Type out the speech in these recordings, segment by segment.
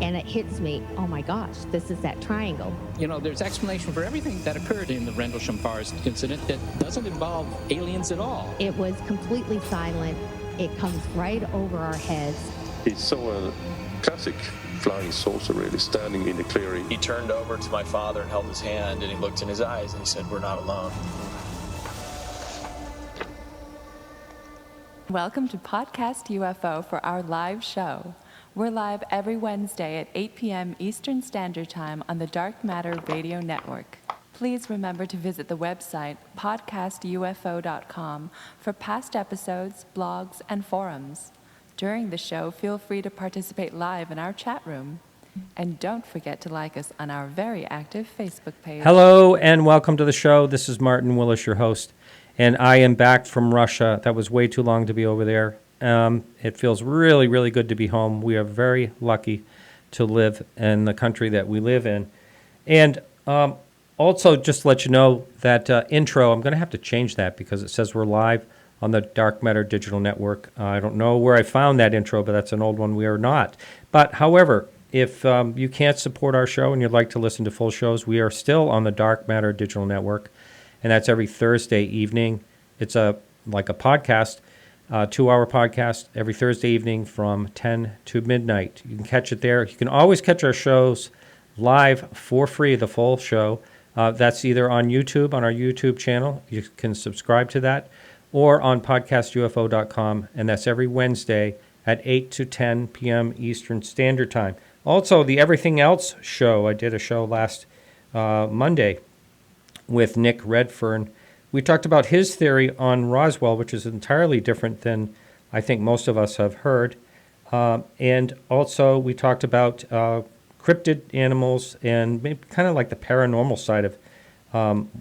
and it hits me, oh my gosh, this is that triangle. You know, there's explanation for everything that occurred in the Rendlesham Forest incident that doesn't involve aliens at all. It was completely silent. It comes right over our heads. He saw a classic flying saucer really standing in the clearing. He turned over to my father and held his hand, and he looked in his eyes and he said, "We're not alone." Welcome to Podcast UFO for our live show. We're live every Wednesday at 8 p.m. Eastern Standard Time on the Dark Matter Radio Network. Please remember to visit the website podcastufo.com for past episodes, blogs, and forums. During the show, feel free to participate live in our chat room. And don't forget to like us on our very active Facebook page. Hello and welcome to the show. This is Martin Willis, your host. And I am back from Russia. That was way too long to be over there. It feels really, really good to be home. We are very lucky to live in the country that we live in. And also, just to let you know that intro, I'm going to have to change that because it says we're live on the Dark Matter Digital Network. I don't know where I found that intro, but that's an old one. We are not. But however, if you can't support our show and you'd like to listen to full shows, we are still on the Dark Matter Digital Network. And that's every Thursday evening. It's like a podcast, 2-hour podcast, every Thursday evening from 10 to midnight. You can catch it there. You can always catch our shows live for free, the full show. That's either on YouTube, on our YouTube channel. You can subscribe to that, or on podcastufo.com. And that's every Wednesday at 8 to 10 p.m. Eastern Standard Time. Also, the Everything Else show. I did a show last Monday with Nick Redfern. We talked about his theory on Roswell, which is entirely different than I think most of us have heard. And also we talked about cryptid animals and maybe kind of like the paranormal side of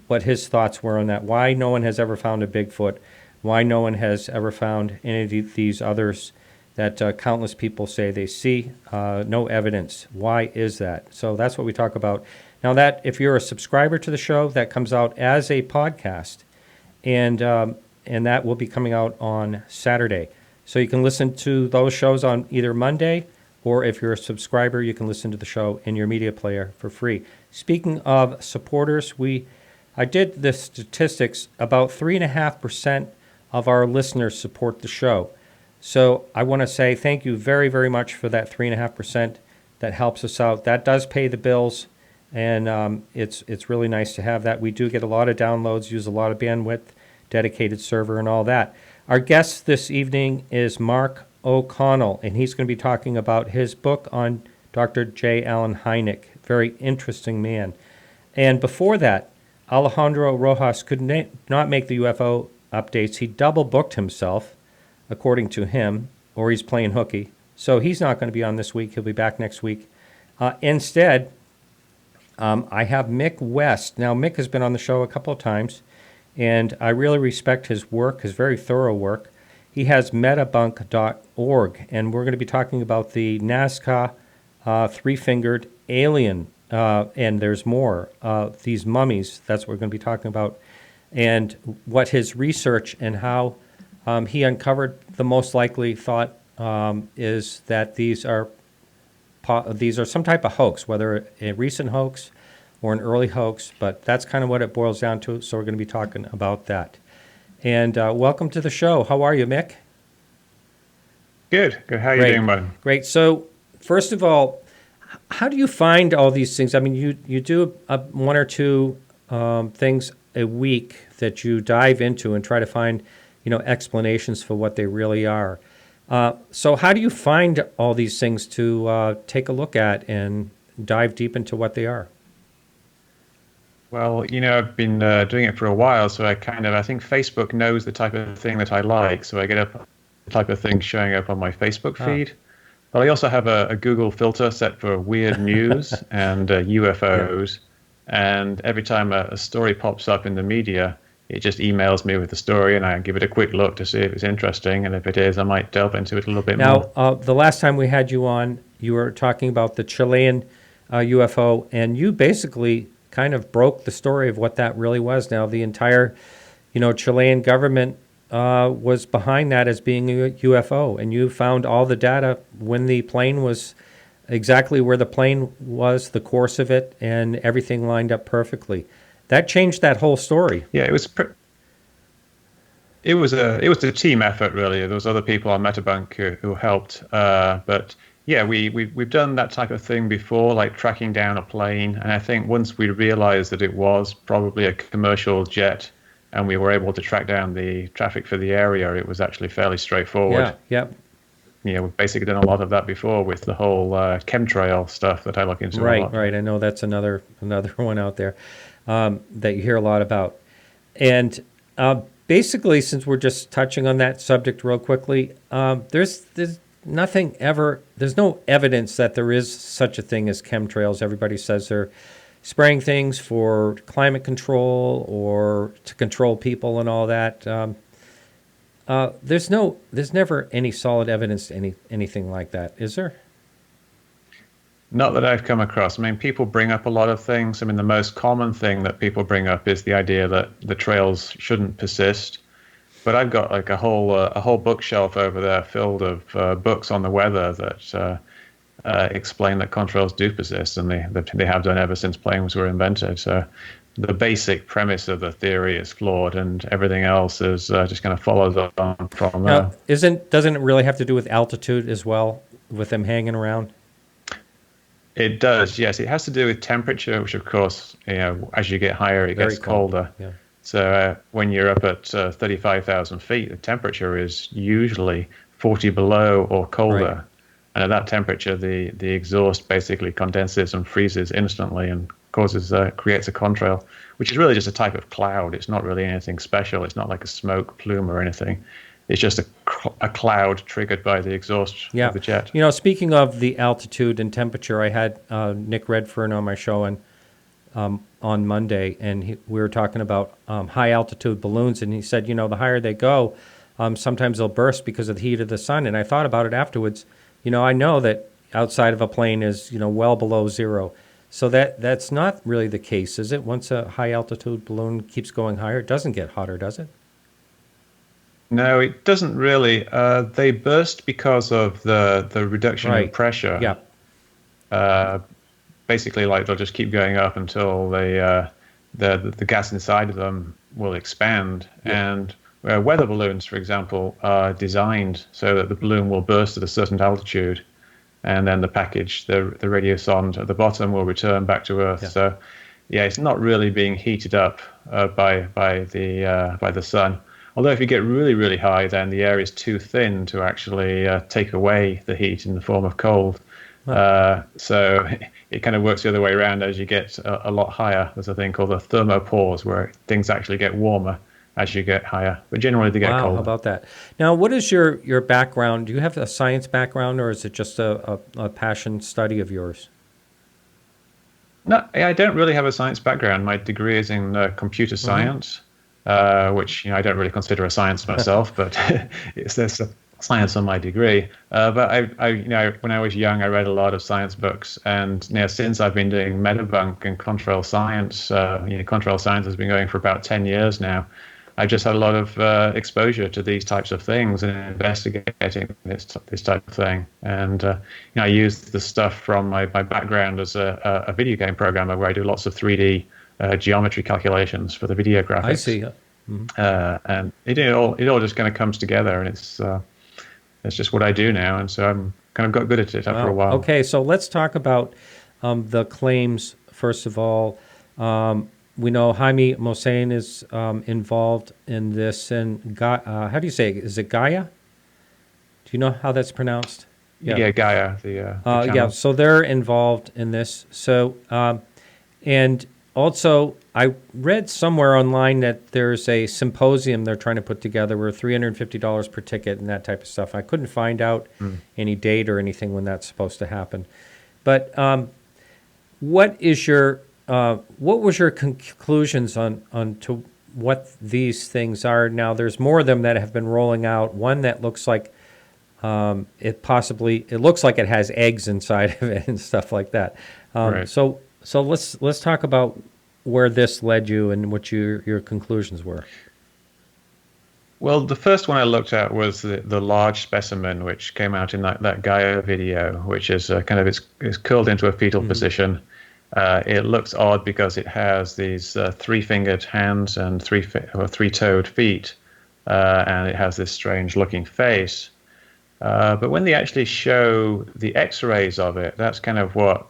what his thoughts were on that. Why no one has ever found a Bigfoot. Why no one has ever found any of these others that countless people say they see. No evidence. Why is that? So that's what we talk about. Now that, if you're a subscriber to the show, that comes out as a podcast, and that will be coming out on Saturday. So you can listen to those shows on either Monday, or if you're a subscriber, you can listen to the show in your media player for free. Speaking of supporters, I did the statistics. About 3.5% of our listeners support the show. So I want to say thank you very, very much for that 3.5%. That helps us out. That does pay the bills. And it's really nice to have that. We do get a lot of downloads, use a lot of bandwidth, dedicated server, and all that. Our guest this evening is Mark O'Connell, and he's going to be talking about his book on Dr. J. Allen Hynek. Very interesting man. And before that, Alejandro Rojas could not make the UFO updates. He double booked himself, according to him, or he's playing hooky. So he's not going to be on this week. He'll be back next week. Instead, I have Mick West. Now, Mick has been on the show a couple of times, and I really respect his work, his very thorough work. He has metabunk.org, and we're going to be talking about the Nazca Three-Fingered Alien, and there's more. These mummies, that's what we're going to be talking about, and what his research and how he uncovered the most likely thought is that these are some type of hoax, whether a recent hoax or an early hoax, but that's kind of what it boils down to, so we're going to be talking about that. And welcome to the show. How are you, Mick? Good. How are you doing, Martin? Great. So, first of all, how do you find all these things? I mean, you do one or two things a week that you dive into and try to find, explanations for what they really are. So how do you find all these things to take a look at and dive deep into what they are? Well, I've been doing it for a while, so I think Facebook knows the type of thing that I like, so I get the type of thing showing up on my Facebook feed. But I also have a Google filter set for weird news and UFOs, and every time a story pops up in the media, it just emails me with the story, and I give it a quick look to see if it's interesting, and if it is, I might delve into it a little bit more. Now, the last time we had you on, you were talking about the Chilean UFO, and you basically kind of broke the story of what that really was. Now, the entire, Chilean government was behind that as being a UFO, and you found all the data when the plane was exactly where the plane was, the course of it, and everything lined up perfectly. That changed that whole story. Yeah, it was a team effort, really. There was other people on Metabunk who helped, but yeah, we've done that type of thing before, like tracking down a plane. And I think once we realized that it was probably a commercial jet, and we were able to track down the traffic for the area, it was actually fairly straightforward. Yeah. Yeah, we've basically done a lot of that before with the whole chemtrail stuff that I look into a lot. Right. I know that's another one out there that you hear a lot about. And basically, since we're just touching on that subject real quickly, there's no evidence that there is such a thing as chemtrails. Everybody says they're spraying things for climate control or to control people and all that. There's never any solid evidence to anything like that, is there? Not that I've come across. I mean, people bring up a lot of things. I mean, the most common thing that people bring up is the idea that the trails shouldn't persist. But I've got like a whole bookshelf over there filled of books on the weather that explain that contrails do persist, and they have done ever since planes were invented. So the basic premise of the theory is flawed, and everything else is just kind of follows on from there. Now, doesn't it really have to do with altitude as well, with them hanging around? It does, yes. It has to do with temperature, which, of course, as you get higher, it gets colder. Yeah. So when you're up at 35,000 feet, the temperature is usually 40 below or colder. Right. And at that temperature, the exhaust basically condenses and freezes instantly and creates a contrail, which is really just a type of cloud. It's not really anything special. It's not like a smoke plume or anything. It's just a cloud triggered by the exhaust of the jet. Speaking of the altitude and temperature, I had Nick Redfern on my show on Monday, and we were talking about high altitude balloons, and he said, the higher they go, sometimes they'll burst because of the heat of the sun. And I thought about it afterwards. I know that outside of a plane is well below zero, so that's not really the case, is it? Once a high altitude balloon keeps going higher, it doesn't get hotter, does it? No, it doesn't really. They burst because of the reduction in pressure. Yeah. Basically, like they'll just keep going up until the gas inside of them will expand. Yeah. And weather balloons, for example, are designed so that the balloon will burst at a certain altitude, and then the radio sonde at the bottom will return back to Earth. Yeah. So, yeah, it's not really being heated up by the sun. Although if you get really, really high, then the air is too thin to actually take away the heat in the form of cold. So it kind of works the other way around. As you get a lot higher, there's a thing called a thermopause, where things actually get warmer as you get higher. But generally they get colder. How about that? Now, what is your background? Do you have a science background, or is it just a passion study of yours? No, I don't really have a science background. My degree is in computer science. Which I don't really consider a science myself, but there's science on my degree. But I when I was young, I read a lot of science books, and since I've been doing Metabunk and contrail science, contrail science has been going for about 10 years now. I've just had a lot of exposure to these types of things and investigating this type of thing. And I use the stuff from my background as a video game programmer, where I do lots of 3D geometry calculations for the video graphics. I see. Mm-hmm. And it all just kind of comes together, and it's just what I do now, and so I'm kind of got good at it after a while. Okay, so let's talk about the claims first of all. We know Jaime Maussan is involved in this, and how do you say it? Is it Gaia? Do you know how that's pronounced? Yeah, Gaia. The so they're involved in this. So and also, I read somewhere online that there's a symposium they're trying to put together where $350 per ticket and that type of stuff. I couldn't find out any date or anything when that's supposed to happen. But what was your conclusions on to what these things are? Now, there's more of them that have been rolling out. One that looks like it looks like it has eggs inside of it and stuff like that. Right. So let's talk about where this led you and what your conclusions were. Well, the first one I looked at was the large specimen, which came out in that Gaia video, which is kind of it's curled into a fetal position. It looks odd because it has these three-fingered hands and three-toed feet, and it has this strange-looking face. But when they actually show the X-rays of it, that's kind of what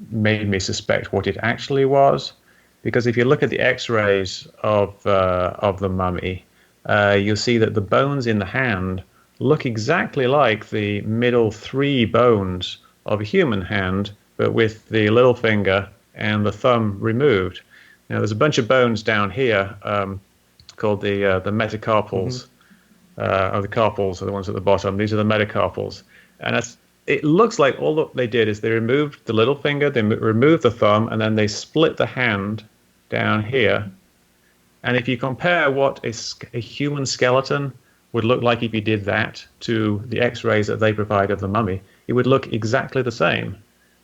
made me suspect what it actually was. Because if you look at the X-rays of the mummy, you'll see that the bones in the hand look exactly like the middle three bones of a human hand, but with the little finger and the thumb removed. Now, there's a bunch of bones down here called the metacarpals, or the carpals are the ones at the bottom. These are the metacarpals. And it looks like all that they did is they removed the little finger, they removed the thumb, and then they split the hand down here. And if you compare what a human skeleton would look like if you did that to the X-rays that they provide of the mummy, it would look exactly the same.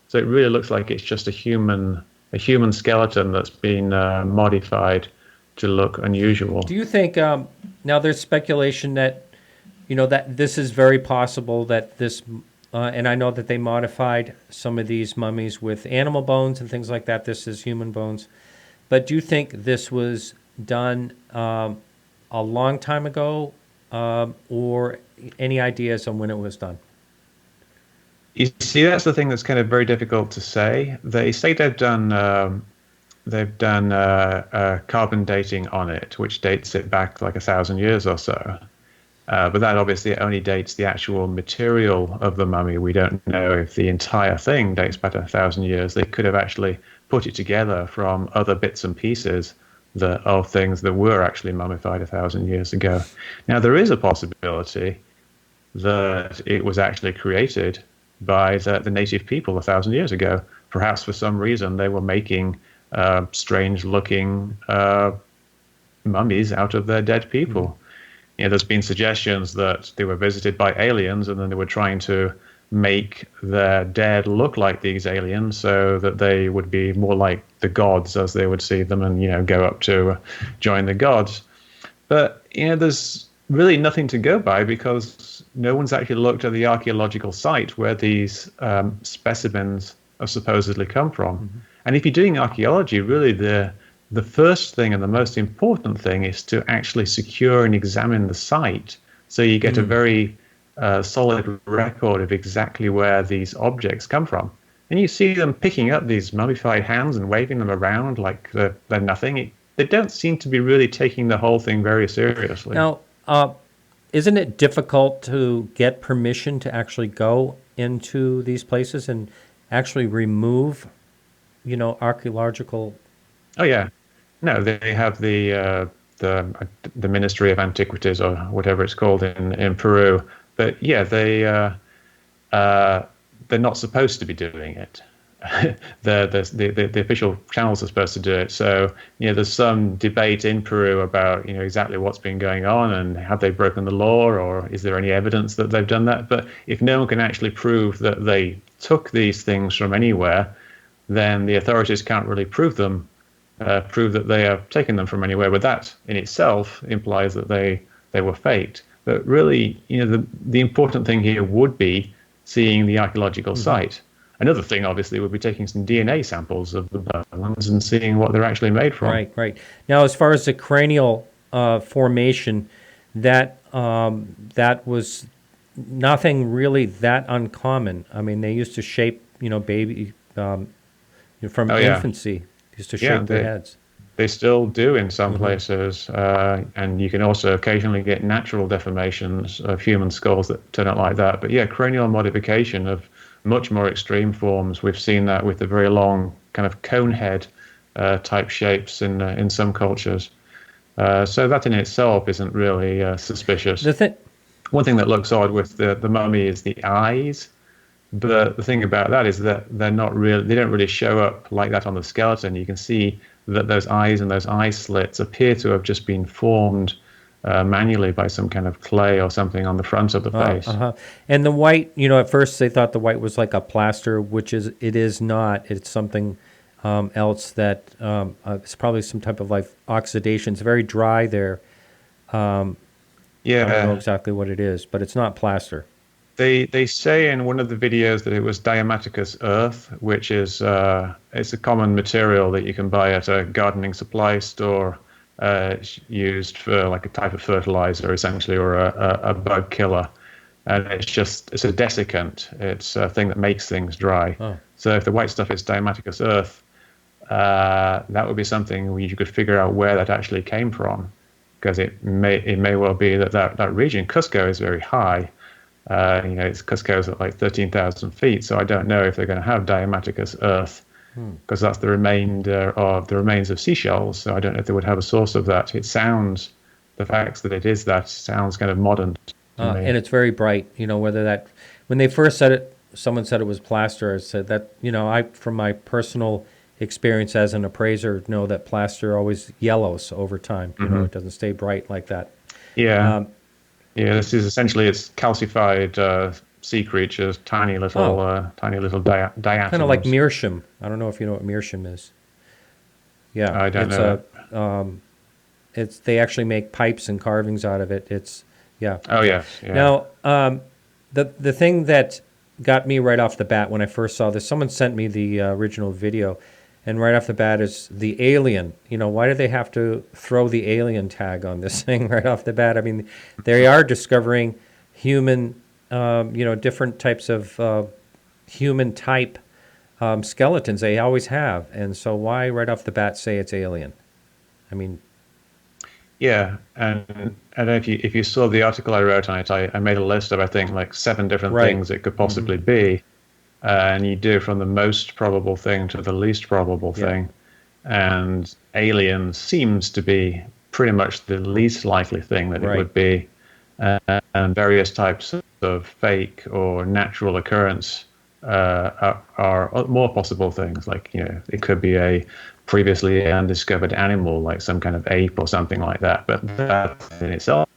So it really looks like it's just a human skeleton that's been modified to look unusual. Do you think now there's speculation that that this is very possible that this and I know that they modified some of these mummies with animal bones and things like that. This is human bones. But do you think this was done a long time ago, or any ideas on when it was done? You see, that's the thing that's kind of very difficult to say. They say they've done carbon dating on it, which dates it back like 1,000 years or so. But that obviously only dates the actual material of the mummy. We don't know if the entire thing dates back 1,000 years. They could have actually put it together from other bits and pieces of things that were actually mummified 1,000 years ago. Now, there is a possibility that it was actually created by the native people 1,000 years ago. Perhaps for some reason they were making strange-looking mummies out of their dead people. There's been suggestions that they were visited by aliens, and then they were trying to make their dead look like these aliens so that they would be more like the gods as they would see them, and go up to join the gods. But there's really nothing to go by because no one's actually looked at the archaeological site where these specimens have supposedly come from. And if you're doing archaeology, really the first thing and the most important thing is to actually secure and examine the site so you get a very solid record of exactly where these objects come from. And you see them picking up these mummified hands and waving them around like they're nothing. They don't seem to be really taking the whole thing very seriously. Now, isn't it difficult to get permission to actually go into these places and actually remove, archaeological? Oh yeah, no, they have the Ministry of Antiquities or whatever it's called in Peru. But yeah, they're not supposed to be doing it. The official channels are supposed to do it. So there's some debate in Peru about exactly what's been going on and have they broken the law, or is there any evidence that they've done that? But if no one can actually prove that they took these things from anywhere, then the authorities can't really prove that they have taken them from anywhere. But that in itself implies that they were faked. But really, the important thing here would be seeing the archaeological site. Another thing, obviously, would be taking some DNA samples of the bones and seeing what they're actually made from. Right. Now, as far as the cranial formation, that was nothing really that uncommon. I mean, they used to shape, baby from infancy. They used to shape their heads. They still do in some places, and you can also occasionally get natural deformations of human skulls that turn out like that. But yeah, cranial modification of much more extreme forms. We've seen that with the very long kind of cone head type shapes in some cultures. So that in itself isn't really suspicious. One thing that looks odd with the mummy is the eyes. But the thing about that is that they don't really show up like that on the skeleton. You can see that those eyes and those eye slits appear to have just been formed manually by some kind of clay or something on the front of the face. And the white, at first they thought the white was like a plaster, it is not. It's something else that it's probably some type of like oxidation. It's very dry there. I don't know Yeah. exactly what it is, but it's not plaster. They say in one of the videos that it was diatomaceous earth, which is it's a common material that you can buy at a gardening supply store. It's used for like a type of fertilizer, essentially, or a bug killer. And it's a desiccant. It's a thing that makes things dry. Oh. So if the white stuff is diatomaceous earth, that would be something where you could figure out where that actually came from, because it may well be that region. Cusco is very high. Cusco's at like 13,000 feet, so I don't know if they're going to have diatomaceous earth, because that's the remains of seashells. So I don't know if they would have a source of that. The fact that it is that sounds kind of modern to me. And it's very bright. When they first said it, someone said it was plaster. I said that, I, from my personal experience as an appraiser, know that plaster always yellows over time. It doesn't stay bright like that. Yeah. This is essentially, it's calcified sea creatures, tiny little diatoms. Kind of like meerschaum. I don't know if you know what meerschaum is. Yeah, I don't know. They actually make pipes and carvings out of it. Oh yes. Yeah. Now, the thing that got me right off the bat when I first saw this, someone sent me the original video, and right off the bat is the alien. Why do they have to throw the alien tag on this thing right off the bat? I mean, they are discovering human, different types of human type skeletons. They always have. And so why right off the bat say it's alien? I mean... Yeah, and I don't know if you saw the article I wrote on it. I made a list of, I think, like 7 different things it could possibly be. And you do from the most probable thing to the least probable thing. And alien seems to be pretty much the least likely thing that it would be. And various types of fake or natural occurrence are more possible things. Like, it could be a previously undiscovered animal, like some kind of ape or something like that. But that in itself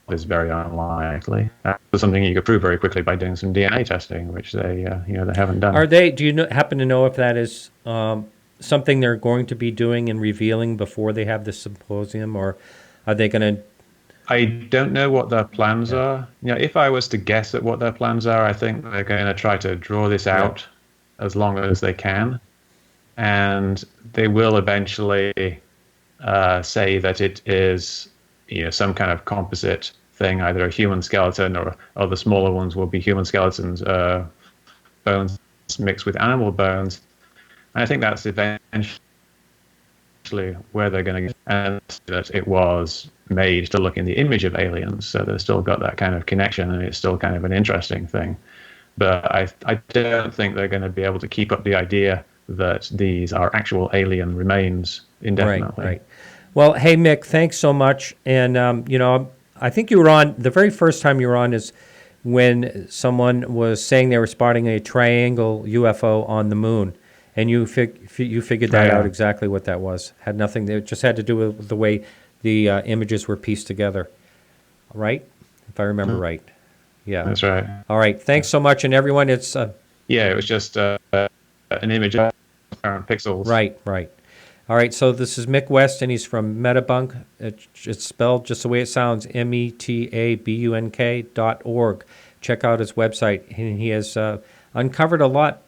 is very unlikely. That's something you could prove very quickly by doing some DNA testing, which they haven't done. Do you happen to know if that is something they're going to be doing and revealing before they have this symposium, or are they going to? I don't know what their plans are. If I was to guess at what their plans are, I think they're going to try to draw this out as long as they can, and they will eventually say that it is some kind of composite thing, either a human skeleton or the smaller ones will be human skeletons, bones mixed with animal bones. And I think that's eventually where they're going to get, and that it was made to look in the image of aliens. So they've still got that kind of connection, and it's still kind of an interesting thing. But I don't think they're going to be able to keep up the idea that these are actual alien remains indefinitely. Right. Well, hey, Mick, thanks so much. And, I think you were on, the very first time you were on is when someone was saying they were spotting a triangle UFO on the moon. And you figured that out exactly what that was. Had nothing, it just had to do with the way the images were pieced together. Right? If I remember right. Yeah. That's right. All right. Thanks so much. And everyone, it's... it was just an image of pixels. Right. All right, so this is Mick West, and he's from Metabunk. It's spelled just the way it sounds, metabunk.org. Check out his website. And he has uncovered a lot.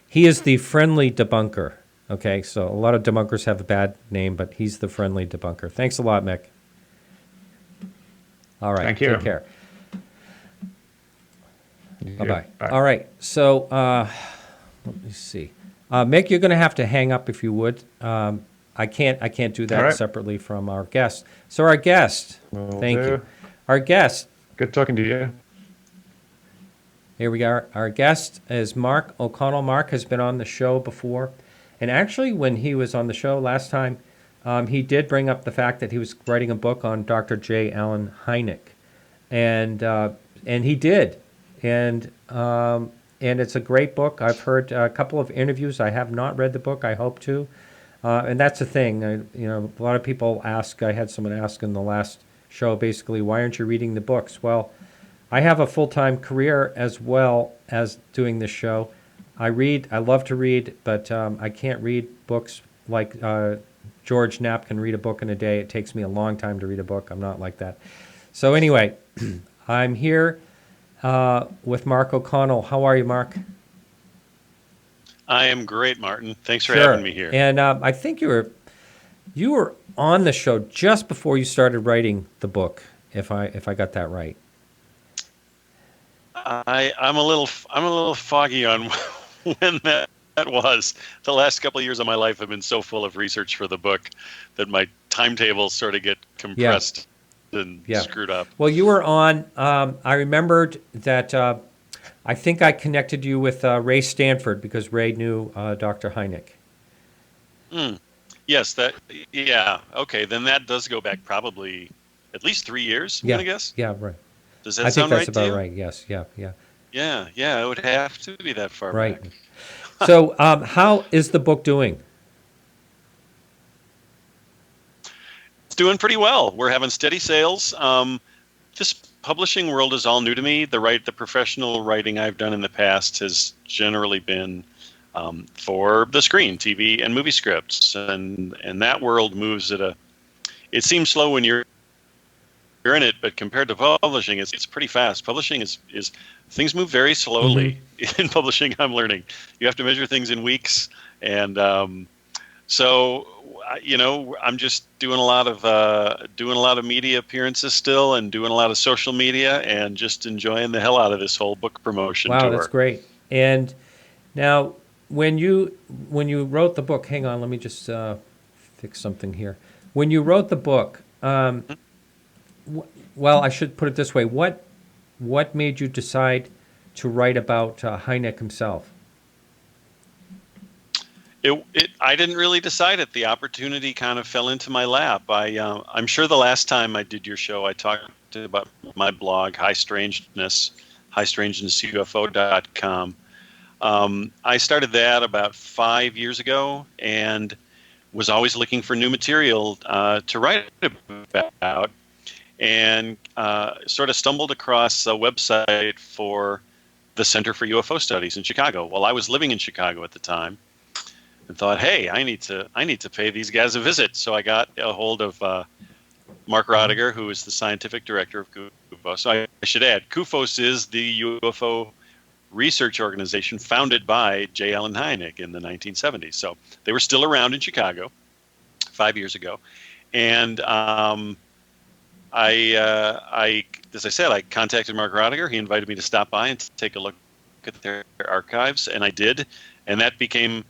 He is the friendly debunker. Okay, so a lot of debunkers have a bad name, but he's the friendly debunker. Thanks a lot, Mick. All right, thank you. Take care. Bye-bye. Bye. All right, so let me see. Mick, you're going to have to hang up if you would. I can't do that separately from our guest. So our guest, thank you. Our guest. Good talking to you. Here we are. Our guest is Mark O'Connell. Mark has been on the show before. And actually, when he was on the show last time, he did bring up the fact that he was writing a book on Dr. J. Allen Hynek. And he did. And it's a great book. I've heard a couple of interviews. I have not read the book. I hope to. And that's the thing. A lot of people ask. I had someone ask in the last show, basically, why aren't you reading the books? Well, I have a full-time career as well as doing this show. I read. I love to read, but I can't read books like George Knapp can read a book in a day. It takes me a long time to read a book. I'm not like that. So anyway, I'm here with Mark O'Connell. How are you, Mark? I am great, Martin. Thanks for Sure. having me here. And I think you were on the show just before you started writing the book, if I got that right. I'm a little foggy on when that was. The last couple of years of my life have been so full of research for the book that my timetables sort of get compressed and screwed up. Well, you were on. I remembered that. I think I connected you with Ray Stanford because Ray knew Dr. Hynek. Yes, yeah. Okay, then that does go back probably at least 3 years, I'm going to guess? Yeah, right. Does that sound right to you? I think that's about right, yes, yeah. Yeah, it would have to be that far right. back. So how is the book doing? It's doing pretty well. We're having steady sales. This publishing world is all new to me. The professional writing I've done in the past has generally been for the screen, TV, and movie scripts, and that world moves at it seems slow when you're in it, but compared to publishing, it's pretty fast. Publishing is things move very slowly in publishing. I'm learning you have to measure things in weeks, and so I'm just doing a lot of media appearances still, and doing a lot of social media, and just enjoying the hell out of this whole book promotion tour. Wow, that's great. And now, when you wrote the book, hang on, let me just fix something here. When you wrote the book, well, I should put it this way: what made you decide to write about Hynek himself? I didn't really decide it. The opportunity kind of fell into my lap. I'm sure the last time I did your show, I talked about my blog, highstrangenessufo.com. I started that about 5 years ago and was always looking for new material to write about, and sort of stumbled across a website for the Center for Ufo Studies in Chicago. Well, I was living in Chicago at the time, and thought, hey, I need to pay these guys a visit. So I got a hold of Mark Rodiger, who is the scientific director of CUFOS. So I should add, CUFOS is the UFO research organization founded by J. Allen Hynek in the 1970s. So they were still around in Chicago 5 years ago. And as I said, I contacted Mark Rodiger. He invited me to stop by and take a look at their archives, and I did. And that became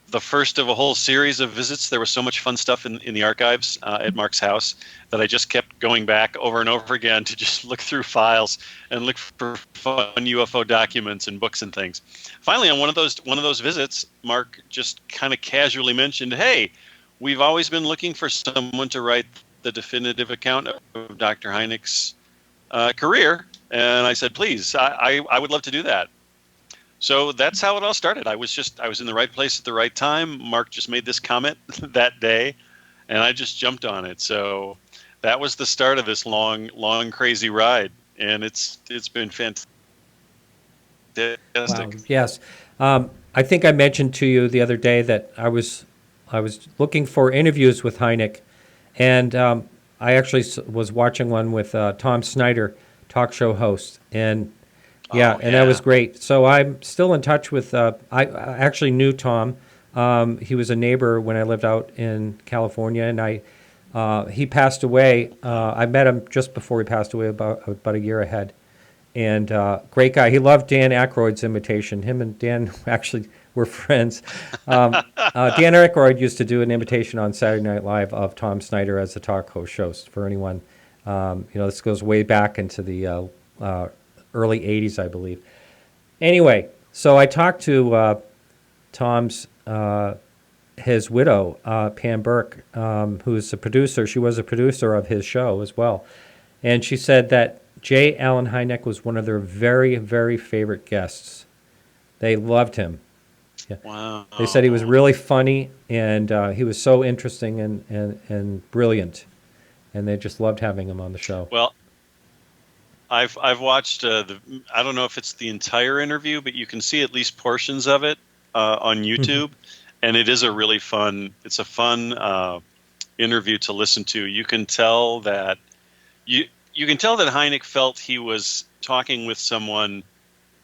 the first of a whole series of visits. There was so much fun stuff in the archives at Mark's house that I just kept going back over and over again to just look through files and look for fun UFO documents and books and things. Finally, on one of those visits, Mark just kind of casually mentioned, "Hey, we've always been looking for someone to write the definitive account of Dr. Hynek's career," and I said, "Please, I would love to do that." So that's how it all started. I was in the right place at the right time. Mark just made this comment that day, and I just jumped on it. So that was the start of this long, crazy ride, and it's been fantastic. Wow. Yes, I think I mentioned to you the other day that I was looking for interviews with Hynek, and I actually was watching one with Tom Snyder, talk show host, and. Yeah, and that was great. So I'm still in touch with, I actually knew Tom. He was a neighbor when I lived out in California, and he passed away. I met him just before he passed away, about a year ahead. And great guy. He loved Dan Aykroyd's imitation. Him and Dan actually were friends. Dan Aykroyd used to do an imitation on Saturday Night Live of Tom Snyder as the talk host. For anyone, this goes way back into the early 80s, I believe. Anyway, so I talked to Tom's, his widow, Pam Burke, who's a producer. She was a producer of his show as well. And she said that J. Allen Hynek was one of their very, very favorite guests. They loved him. Yeah. Wow. They said he was really funny, and he was so interesting and brilliant. And they just loved having him on the show. Well, I've watched I don't know if it's the entire interview, but you can see at least portions of it on YouTube, and it is a fun interview to listen to. You can tell that you can tell that Hynek felt he was talking with someone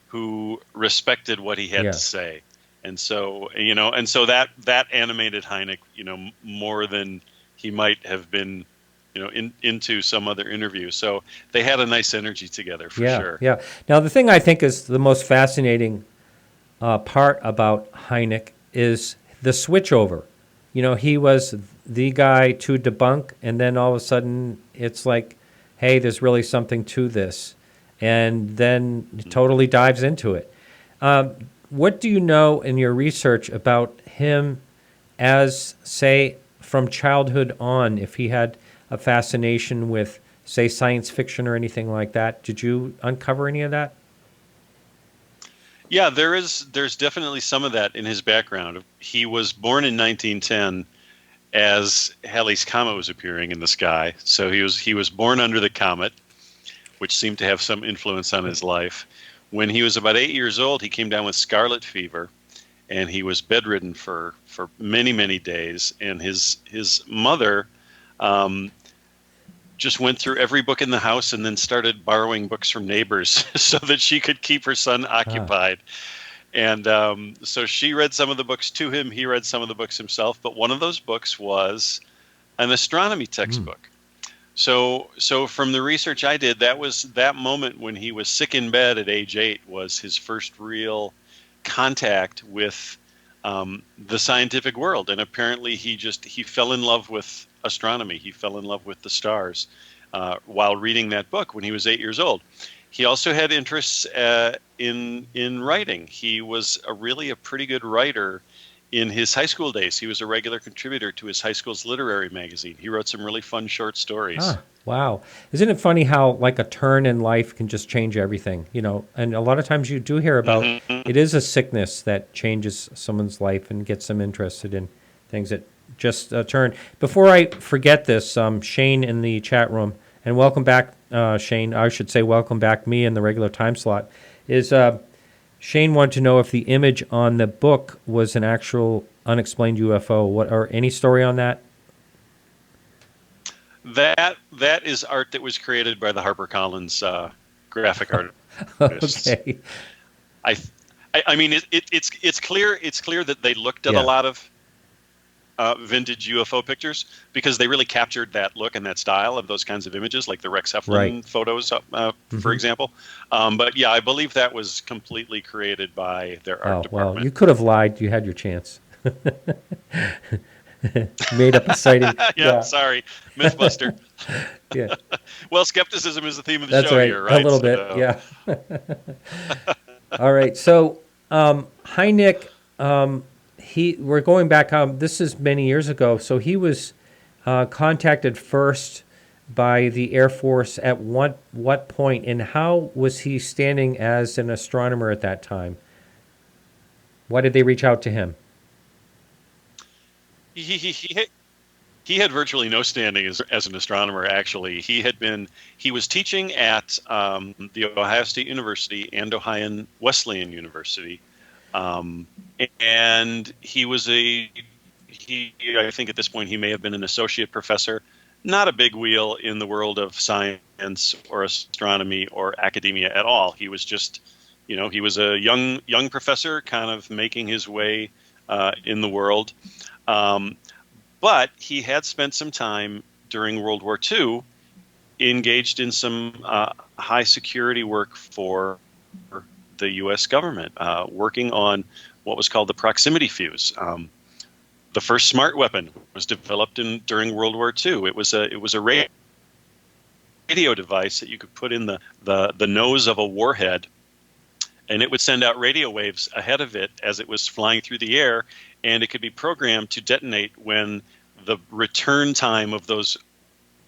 who respected what he had Yeah. to say. And so, that animated Hynek, more than he might have been, into some other interview. So they had a nice energy together for sure. Yeah. Now, the thing I think is the most fascinating part about Hynek is the switchover. He was the guy to debunk, and then all of a sudden it's like, hey, there's really something to this. And then totally dives into it. What do you know in your research about him as, say, from childhood on, if he had a fascination with, say, science fiction or anything like that? Did you uncover any of that? Yeah, there's definitely some of that in his background. He was born in 1910 as Halley's Comet was appearing in the sky. So he was born under the comet, which seemed to have some influence on his life. When he was about 8 years old, he came down with scarlet fever, and he was bedridden for many, many days. And his mother just went through every book in the house and then started borrowing books from neighbors so that she could keep her son occupied. And so she read some of the books to him. He read some of the books himself. But one of those books was an astronomy textbook. So from the research I did, that moment when he was sick in bed at age 8 was his first real contact with the scientific world. And apparently he fell in love with astronomy. He fell in love with the stars while reading that book when he was 8 years old. He also had interests in writing. He was a pretty good writer in his high school days. He was a regular contributor to his high school's literary magazine. He wrote some really fun short stories. Wow. Isn't it funny how like a turn in life can just change everything, And a lot of times you do hear about it is a sickness that changes someone's life and gets them interested in things that just turn. Before I forget this, Shane in the chat room, and welcome back, Shane. I should say welcome back me in the regular time slot, is Shane wanted to know if the image on the book was an actual unexplained UFO. Or any story on that? That is art that was created by the HarperCollins graphic artists. Okay. I mean it's clear that they looked at a lot of vintage UFO pictures because they really captured that look and that style of those kinds of images, like the Rex Heflin photos, for example. But yeah, I believe that was completely created by their art department. Well, you could have lied. You had your chance. Made up a sighting. Sorry, Mythbuster. Yeah. Well, skepticism is the theme of the That's show right. here, right? A little bit, yeah. All right. So Hynek, we're going back. This is many years ago. So he was contacted first by the Air Force at what point, and how was he standing as an astronomer at that time? Why did they reach out to him? He had virtually no standing as an astronomer. Actually, he was teaching at the Ohio State University and Ohio Wesleyan University, and he was I think at this point he may have been an associate professor, not a big wheel in the world of science or astronomy or academia at all. He was just, he was a young professor, kind of making his way in the world. But he had spent some time during World War II engaged in some high security work for the U.S. government, working on what was called the proximity fuse. The first smart weapon was developed during World War II. It was a radio device that you could put in the nose of a warhead, and it would send out radio waves ahead of it as it was flying through the air, and it could be programmed to detonate when the return time of those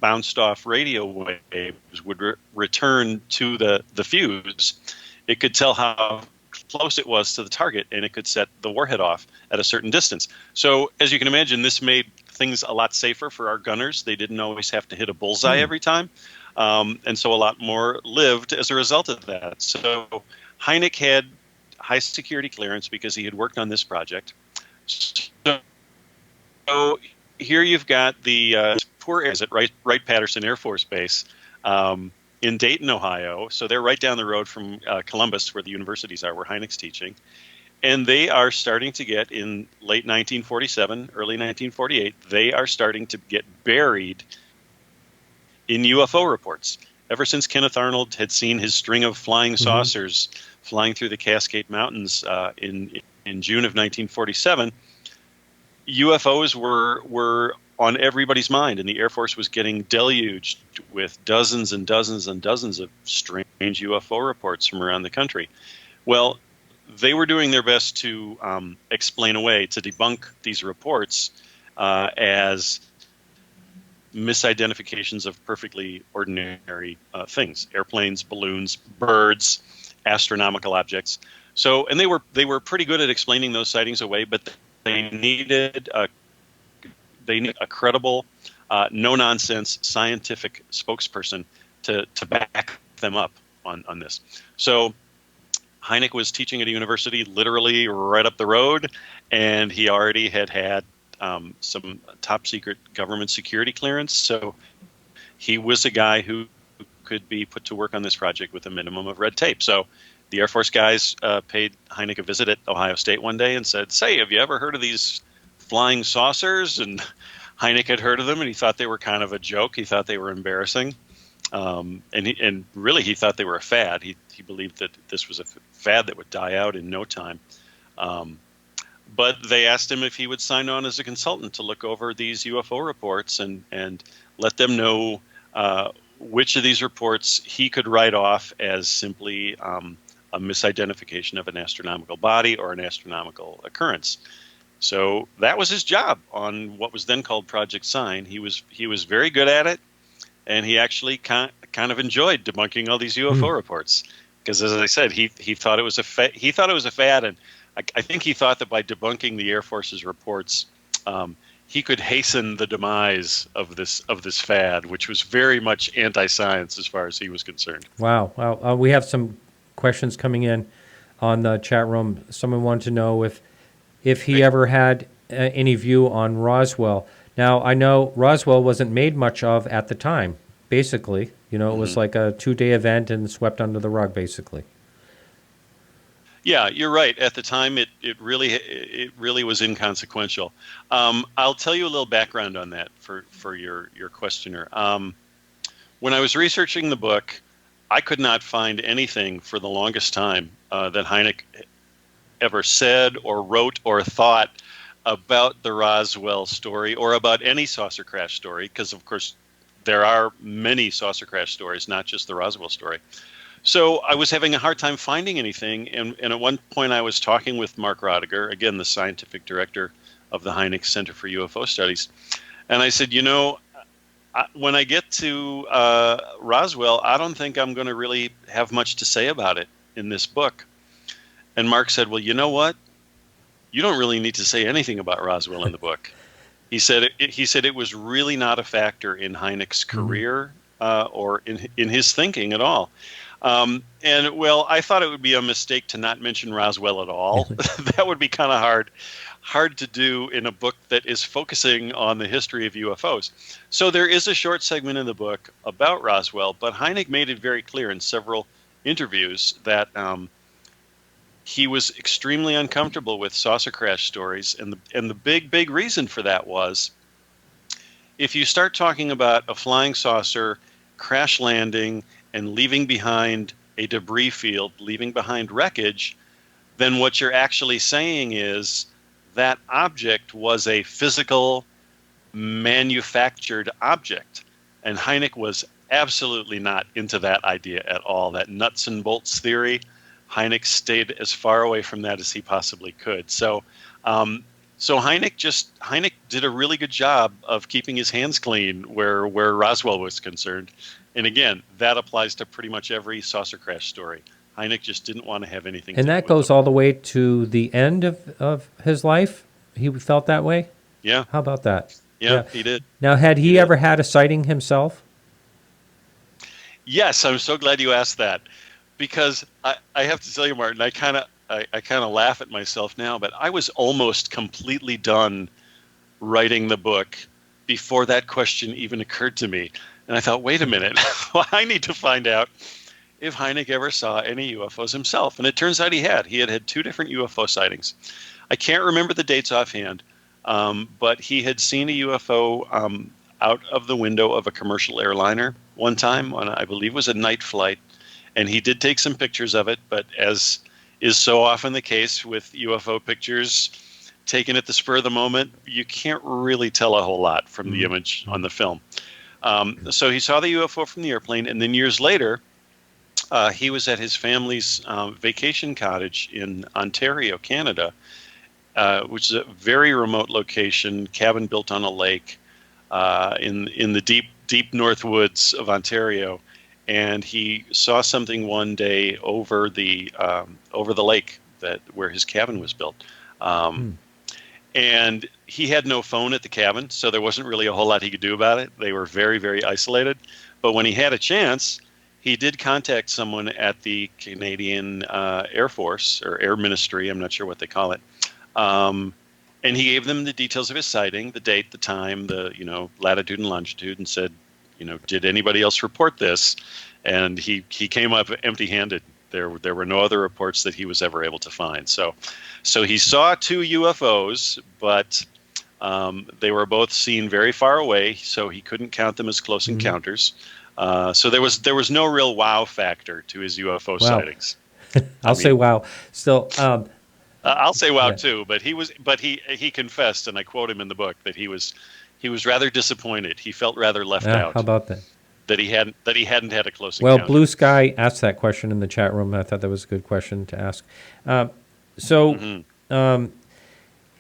bounced off radio waves would return to the fuse. It could tell how close it was to the target, and it could set the warhead off at a certain distance. So as you can imagine, this made things a lot safer for our gunners. They didn't always have to hit a bullseye every time. And so a lot more lived as a result of that. So Hynek had high security clearance because he had worked on this project. So here you've got the poor areas at Wright-Patterson Air Force Base. in Dayton, Ohio. So they're right down the road from Columbus, where the universities are, where Hynek's teaching. And they are starting to get, in late 1947, early 1948, they are starting to get buried in UFO reports. Ever since Kenneth Arnold had seen his string of flying saucers flying through the Cascade Mountains in June of 1947, UFOs were on everybody's mind, and the Air Force was getting deluged with dozens and dozens and dozens of strange UFO reports from around the country. Well, they were doing their best to explain away, to debunk these reports as misidentifications of perfectly ordinary things: airplanes, balloons, birds, astronomical objects. So, and they were pretty good at explaining those sightings away, but they needed a credible, no-nonsense scientific spokesperson to back them up on this. So Hynek was teaching at a university literally right up the road, and he already had some top-secret government security clearance. So he was a guy who could be put to work on this project with a minimum of red tape. So the Air Force guys paid Hynek a visit at Ohio State one day and said, "Say, have you ever heard of these flying saucers?" And Hynek had heard of them, and he thought they were kind of a joke. He thought they were embarrassing. And really he thought they were a fad. He believed that this was a fad that would die out in no time. But they asked him if he would sign on as a consultant to look over these UFO reports and let them know which of these reports he could write off as simply a misidentification of an astronomical body or an astronomical occurrence. So that was his job on what was then called Project Sign. He was very good at it, and he actually kind of enjoyed debunking all these UFO reports, because, as I said, he thought it was a fad, and I think he thought that by debunking the Air Force's reports, he could hasten the demise of this fad, which was very much anti-science as far as he was concerned. Wow. Well, we have some questions coming in on the chat room. Someone wanted to know if he ever had any view on Roswell. Now, I know Roswell wasn't made much of at the time, basically. You know, it was like a 2-day event and swept under the rug, basically. Yeah, you're right. At the time, it really was inconsequential. I'll tell you a little background on that for your questioner. When I was researching the book, I could not find anything for the longest time that Hynek ever said or wrote or thought about the Roswell story or about any saucer crash story, because, of course, there are many saucer crash stories, not just the Roswell story. So I was having a hard time finding anything, and at one point I was talking with Mark Rodiger, again, the scientific director of the Hynek Center for UFO Studies, and I said, when I get to Roswell, I don't think I'm going to really have much to say about it in this book. And Mark said, well, you know what? You don't really need to say anything about Roswell in the book. He said it was really not a factor in Hynek's career or in his thinking at all. And, well, I thought it would be a mistake to not mention Roswell at all. That would be kind of hard to do in a book that is focusing on the history of UFOs. So there is a short segment in the book about Roswell, but Hynek made it very clear in several interviews that he was extremely uncomfortable with saucer crash stories, and the big reason for that was, if you start talking about a flying saucer crash landing and leaving behind a debris field, leaving behind wreckage, then what you're actually saying is that object was a physical, manufactured object. And Hynek was absolutely not into that idea at all, that nuts and bolts theory. Hynek stayed as far away from that as he possibly could. So Hynek did a really good job of keeping his hands clean where Roswell was concerned. And again, that applies to pretty much every saucer crash story. Hynek just didn't want to have anything to do with it. And that goes all the way to the end of his life? He felt that way? Yeah. How about that? Yeah, he did. Now, had he ever had a sighting himself? Yes, I'm so glad you asked that. Because I have to tell you, Martin, I kind of laugh at myself now, but I was almost completely done writing the book before that question even occurred to me. And I thought, wait a minute, well, I need to find out if Hynek ever saw any UFOs himself. And it turns out he had. He had 2 different UFO sightings. I can't remember the dates offhand, but he had seen a UFO out of the window of a commercial airliner one time on, I believe, was a night flight. And he did take some pictures of it, but as is so often the case with UFO pictures taken at the spur of the moment, you can't really tell a whole lot from the image on the film. So he saw the UFO from the airplane, and then years later, he was at his family's vacation cottage in Ontario, Canada, which is a very remote location, cabin built on a lake in the deep north woods of Ontario. And he saw something one day over the lake where his cabin was built. And he had no phone at the cabin, so there wasn't really a whole lot he could do about it. They were very, very isolated. But when he had a chance, he did contact someone at the Canadian Air Force or Air Ministry, I'm not sure what they call it. And he gave them the details of his sighting, the date, the time, the latitude and longitude, and said, did anybody else report this? And he came up empty-handed. There were no other reports that he was ever able to find. So he saw 2 UFOs, but they were both seen very far away, so he couldn't count them as close encounters. So there was no real wow factor to his UFO sightings. I'll say wow. Still, I'll say wow too. But he confessed, and I quote him in the book, that he was rather disappointed. He felt rather left out. How about that? That he hadn't had a close encounter. Well, Blue Sky asked that question in the chat room. I thought that was a good question to ask.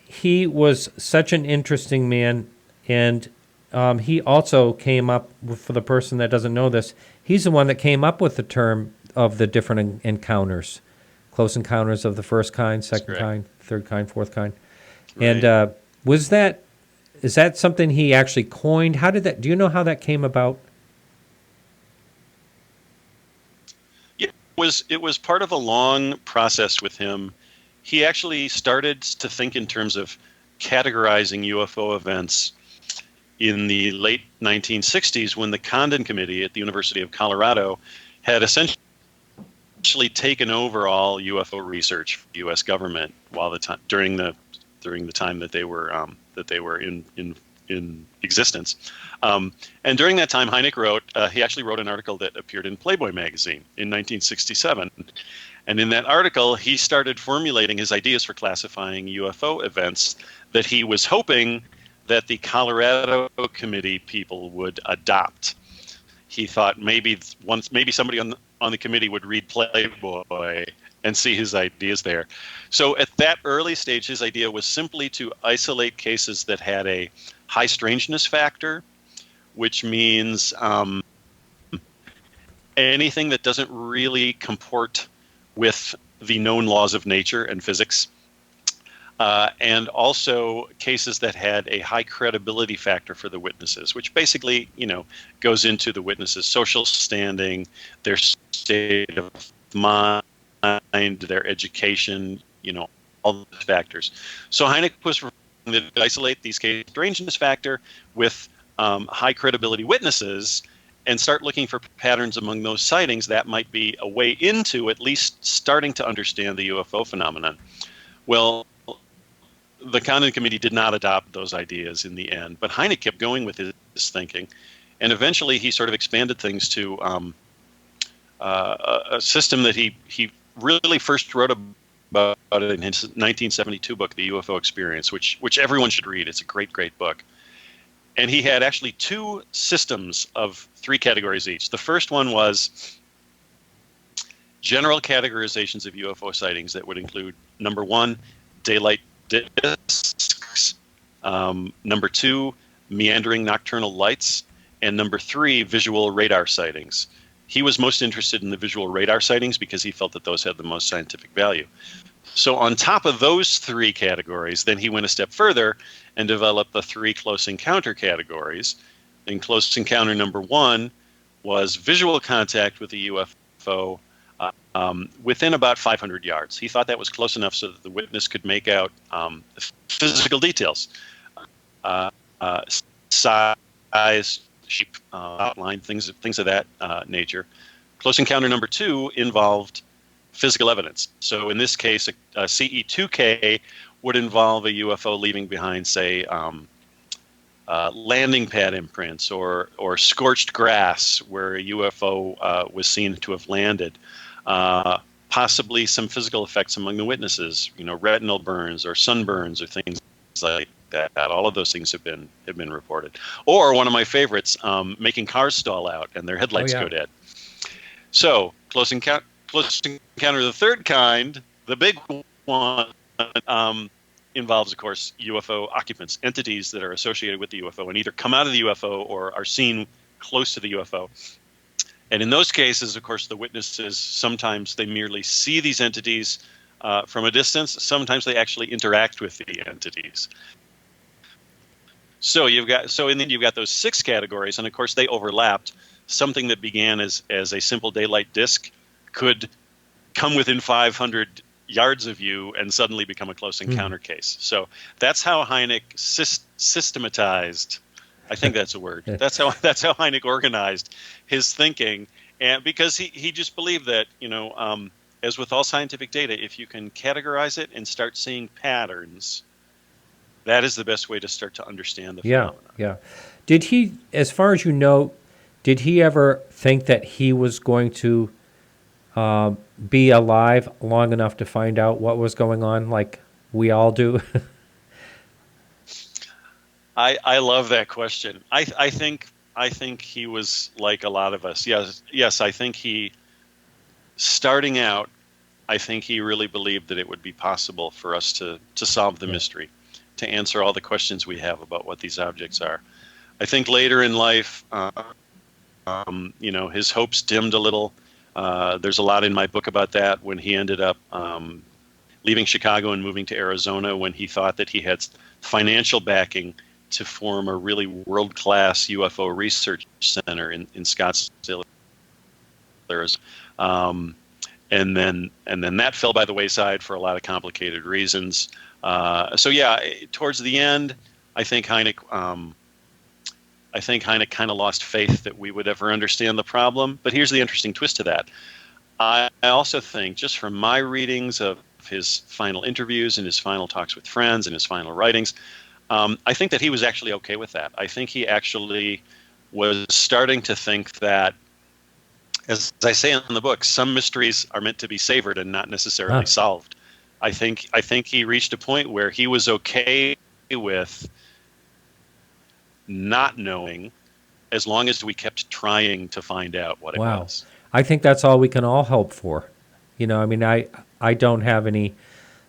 He was such an interesting man, and he also came up with, for the person that doesn't know this, he's the one that came up with the term of the different encounters, close encounters of the first kind, second kind, third kind, fourth kind. Right. And is that something he actually coined? How did that? Do you know how that came about? It was part of a long process with him. He actually started to think in terms of categorizing UFO events in the late 1960s when the Condon Committee at the University of Colorado had essentially taken over all UFO research for the U.S. government during the time that they were in existence. And during that time, Hynek he actually wrote an article that appeared in Playboy magazine in 1967. And in that article, he started formulating his ideas for classifying UFO events that he was hoping that the Colorado Committee people would adopt. He thought maybe somebody on the committee would read Playboy and see his ideas there. So at that early stage, his idea was simply to isolate cases that had a high strangeness factor, which means anything that doesn't really comport with the known laws of nature and physics, and also cases that had a high credibility factor for the witnesses, which basically, goes into the witnesses' social standing, their state of mind, their education, all those factors. So Hynek was to isolate these cases, strangeness factor with high credibility witnesses, and start looking for patterns among those sightings that might be a way into at least starting to understand the UFO phenomenon. Well, the Condon Committee did not adopt those ideas in the end, but Hynek kept going with his thinking, and eventually he sort of expanded things to a system that he really first wrote about it in his 1972 book, The UFO Experience, which everyone should read. It's a great, great book. And he had actually 2 systems of 3 categories each. The first one was general categorizations of UFO sightings that would include, number 1, daylight discs, number 2, meandering nocturnal lights, and number 3, visual radar sightings. He was most interested in the visual radar sightings because he felt that those had the most scientific value. So on top of those 3 categories, then he went a step further and developed the 3 close encounter categories. And close encounter number 1 was visual contact with a UFO within about 500 yards. He thought that was close enough so that the witness could make out physical details, size, shape, outline, things of that nature. Close encounter number 2 involved physical evidence. So in this case, a CE2K would involve a UFO leaving behind, say, landing pad imprints or scorched grass where a UFO was seen to have landed. Possibly some physical effects among the witnesses, retinal burns or sunburns or things like that. All of those things have been reported. Or one of my favorites, making cars stall out and their headlights go dead. So close encounter of the third kind, the big one, involves, of course, UFO occupants, entities that are associated with the UFO and either come out of the UFO or are seen close to the UFO. And in those cases, of course, the witnesses, sometimes they merely see these entities from a distance. Sometimes they actually interact with the entities. And then you've got those 6 categories, and of course they overlapped. Something that began as a simple daylight disk could come within 500 yards of you and suddenly become a close encounter case. So that's how Hynek systematized. I think that's a word. That's how Hynek organized his thinking, and because he just believed that as with all scientific data, if you can categorize it and start seeing patterns, that is the best way to start to understand the phenomenon. Yeah. Did he, as far as you know, did he ever think that he was going to be alive long enough to find out what was going on, like we all do? I love that question. I think he was like a lot of us. Yes. I think starting out, I think he really believed that it would be possible for us to solve the mystery, to answer all the questions we have about what these objects are. I think later in life, his hopes dimmed a little. There's a lot in my book about that, when he ended up leaving Chicago and moving to Arizona, when he thought that he had financial backing to form a really world-class UFO research center in Scottsdale, Arizona. And then that fell by the wayside for a lot of complicated reasons. Towards the end, I think Hynek kind of lost faith that we would ever understand the problem. But here's the interesting twist to that. I also think, just from my readings of his final interviews and his final talks with friends and his final writings, I think that he was actually okay with that. I think he actually was starting to think that, as I say in the book, some mysteries are meant to be savored and not necessarily solved. I think he reached a point where he was okay with not knowing, as long as we kept trying to find out what it was. I think that's all we can all hope for. I don't have any.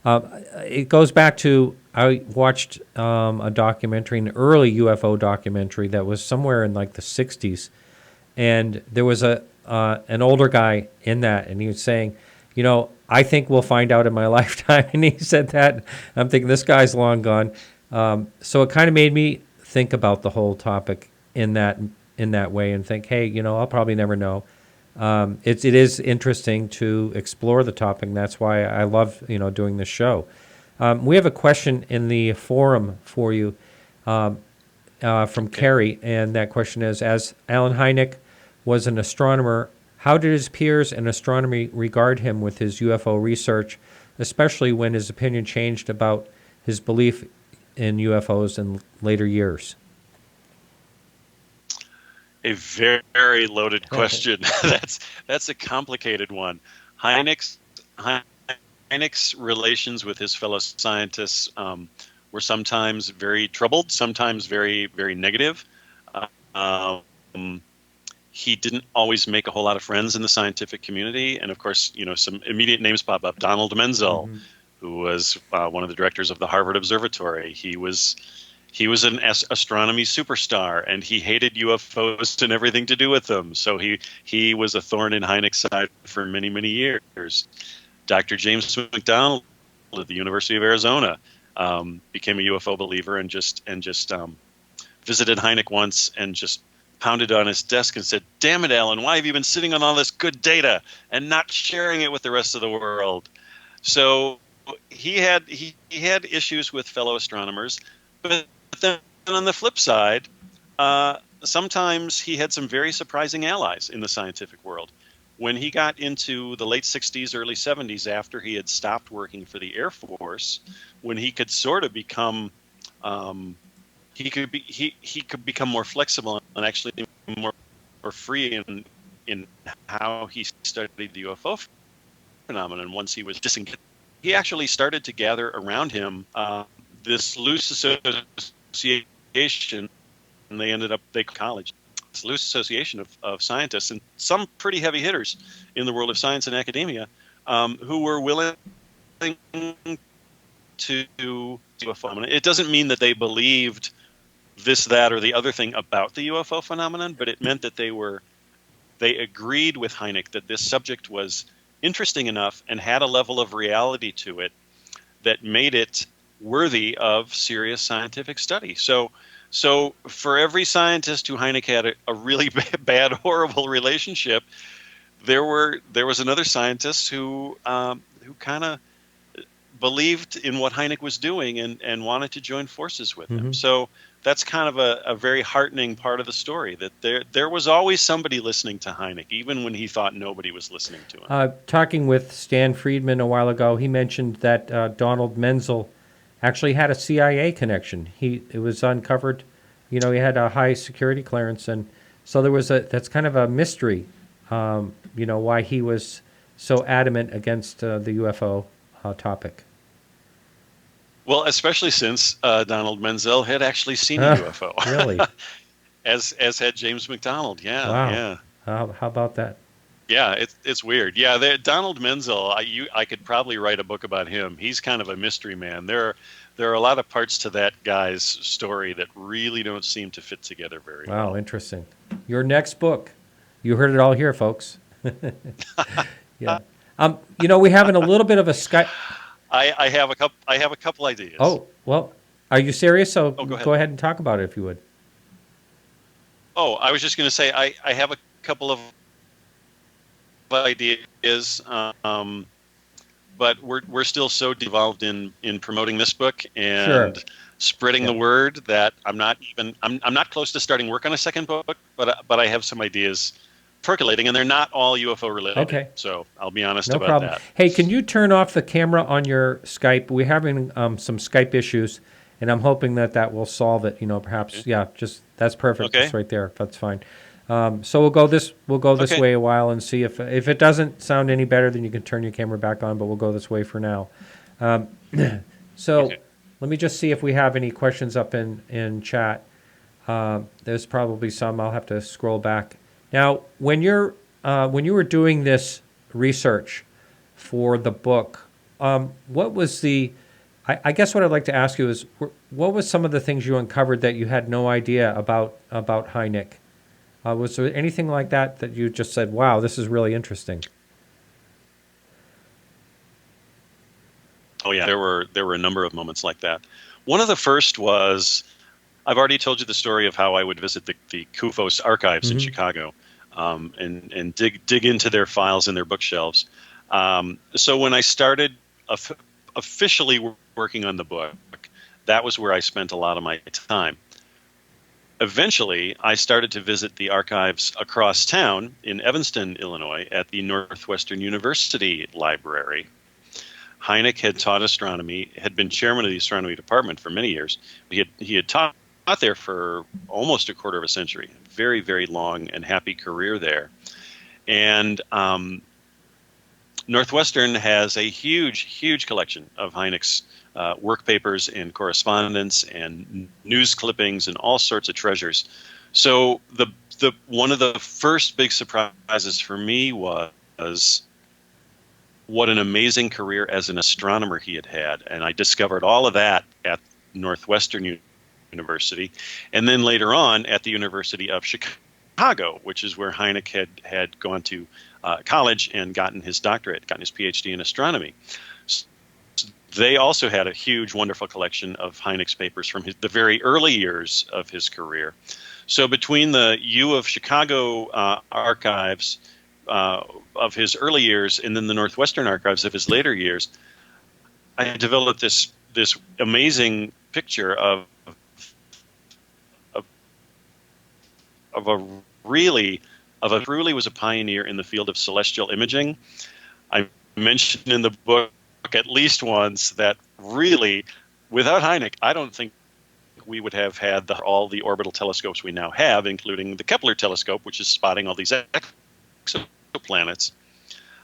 It goes back to, I watched a documentary, an early UFO documentary that was somewhere in like the 60s, and there was an older guy in that, and he was saying, I think we'll find out in my lifetime. And he said that. I'm thinking, this guy's long gone. So it kind of made me think about the whole topic in that way, and think, hey, I'll probably never know. It is interesting to explore the topic, and that's why I love doing this show. We have a question in the forum for you from Carrie, and that question is: as Alan Hynek was an astronomer, how did his peers in astronomy regard him with his UFO research, especially when his opinion changed about his belief in UFOs in later years? A very loaded question. That's a complicated one. Hynek's relations with his fellow scientists were sometimes very troubled, sometimes very, very negative. He didn't always make a whole lot of friends in the scientific community, and of course, some immediate names pop up. Donald Menzel, who was one of the directors of the Harvard Observatory. He was an astronomy superstar, and he hated UFOs and everything to do with them. So he was a thorn in Hynek's side for many, many years. Dr. James McDonald at the University of Arizona became a UFO believer and just visited Hynek once and just pounded on his desk and said, "Damn it, Alan, why have you been sitting on all this good data and not sharing it with the rest of the world?" So he had issues with fellow astronomers, but then on the flip side, sometimes he had some very surprising allies in the scientific world. When he got into the late 60s, early 70s, after he had stopped working for the Air Force, when he could sort of become, he could become more flexible and actually more free in how he studied the UFO phenomenon. Once he was disengaged, he actually started to gather around him this loose association, and they college. This loose association of scientists and some pretty heavy hitters in the world of science and academia who were willing to do UFO phenomenon. It doesn't mean that they believed this, that, or the other thing about the UFO phenomenon, but it meant that they agreed with Hynek that this subject was interesting enough and had a level of reality to it that made it worthy of serious scientific study. So for every scientist who Hynek had a really bad, horrible relationship, there was another scientist who kind of believed in what Hynek was doing and wanted to join forces with him. So that's kind of a very heartening part of the story, that there was always somebody listening to Hynek, even when he thought nobody was listening to him. Talking with Stan Friedman a while ago, he mentioned that Donald Menzel actually had a CIA connection. It was uncovered, he had a high security clearance, and so that's kind of a mystery, why he was so adamant against the UFO topic. Well, especially since Donald Menzel had actually seen a UFO. Really? as had James McDonald. Yeah. Wow. Yeah. How about that? Yeah, it's weird. Yeah, Donald Menzel, I could probably write a book about him. He's kind of a mystery man. There are a lot of parts to that guy's story that really don't seem to fit together very well. Wow, interesting. Your next book. You heard it all here, folks. Yeah. We're having a little bit of a Skype. I have a couple ideas. Oh, well, are you serious? So go ahead and talk about it if you would. Oh, I was just going to say I have a couple of ideas, but we're still so devolved in promoting this book and spreading the word that I'm not close to starting work on a second book, but I have some ideas percolating, and they're not all UFO related. Okay. So I'll be honest no about problem. that. Hey, can you turn off the camera on your Skype? We're having some Skype issues, and I'm hoping that will solve it. Perhaps. Okay. Yeah, just that's perfect. Okay. It's right there. That's fine. So we'll go this way a while and see if it doesn't sound any better, then you can turn your camera back on. But we'll go this way for now. So let me just see if we have any questions up in chat. There's probably some. I'll have to scroll back. Now, when you were doing this research for the book, what was I guess what I'd like to ask you is, what was some of the things you uncovered that you had no idea about Hynek? Was there anything like that you just said, wow, this is really interesting? Oh yeah, there were a number of moments like that. One of the first was, I've already told you the story of how I would visit the Ufos archives in Chicago, and dig into their files and their bookshelves. So when I started officially working on the book, that was where I spent a lot of my time. Eventually, I started to visit the archives across town in Evanston, Illinois, at the Northwestern University Library. Hynek had taught astronomy, had been chairman of the astronomy department for many years. He had taught there for almost a quarter of a century. Very, very long and happy career there. And Northwestern has a huge, huge collection of Hynek's work papers and correspondence and news clippings and all sorts of treasures. So the one of the first big surprises for me was what an amazing career as an astronomer he had. And I discovered all of that at Northwestern University, and then later on at the University of Chicago, which is where Hynek had gone to college and gotten his doctorate, gotten his PhD in astronomy. They also had a huge, wonderful collection of Hynek's papers from the very early years of his career. So between the U of Chicago archives of his early years and then the Northwestern archives of his later years, I developed this really was a pioneer in the field of celestial imaging. I mentioned in the book at least once that really, without Hynek, I don't think we would have had all the orbital telescopes we now have, including the Kepler telescope, which is spotting all these exoplanets.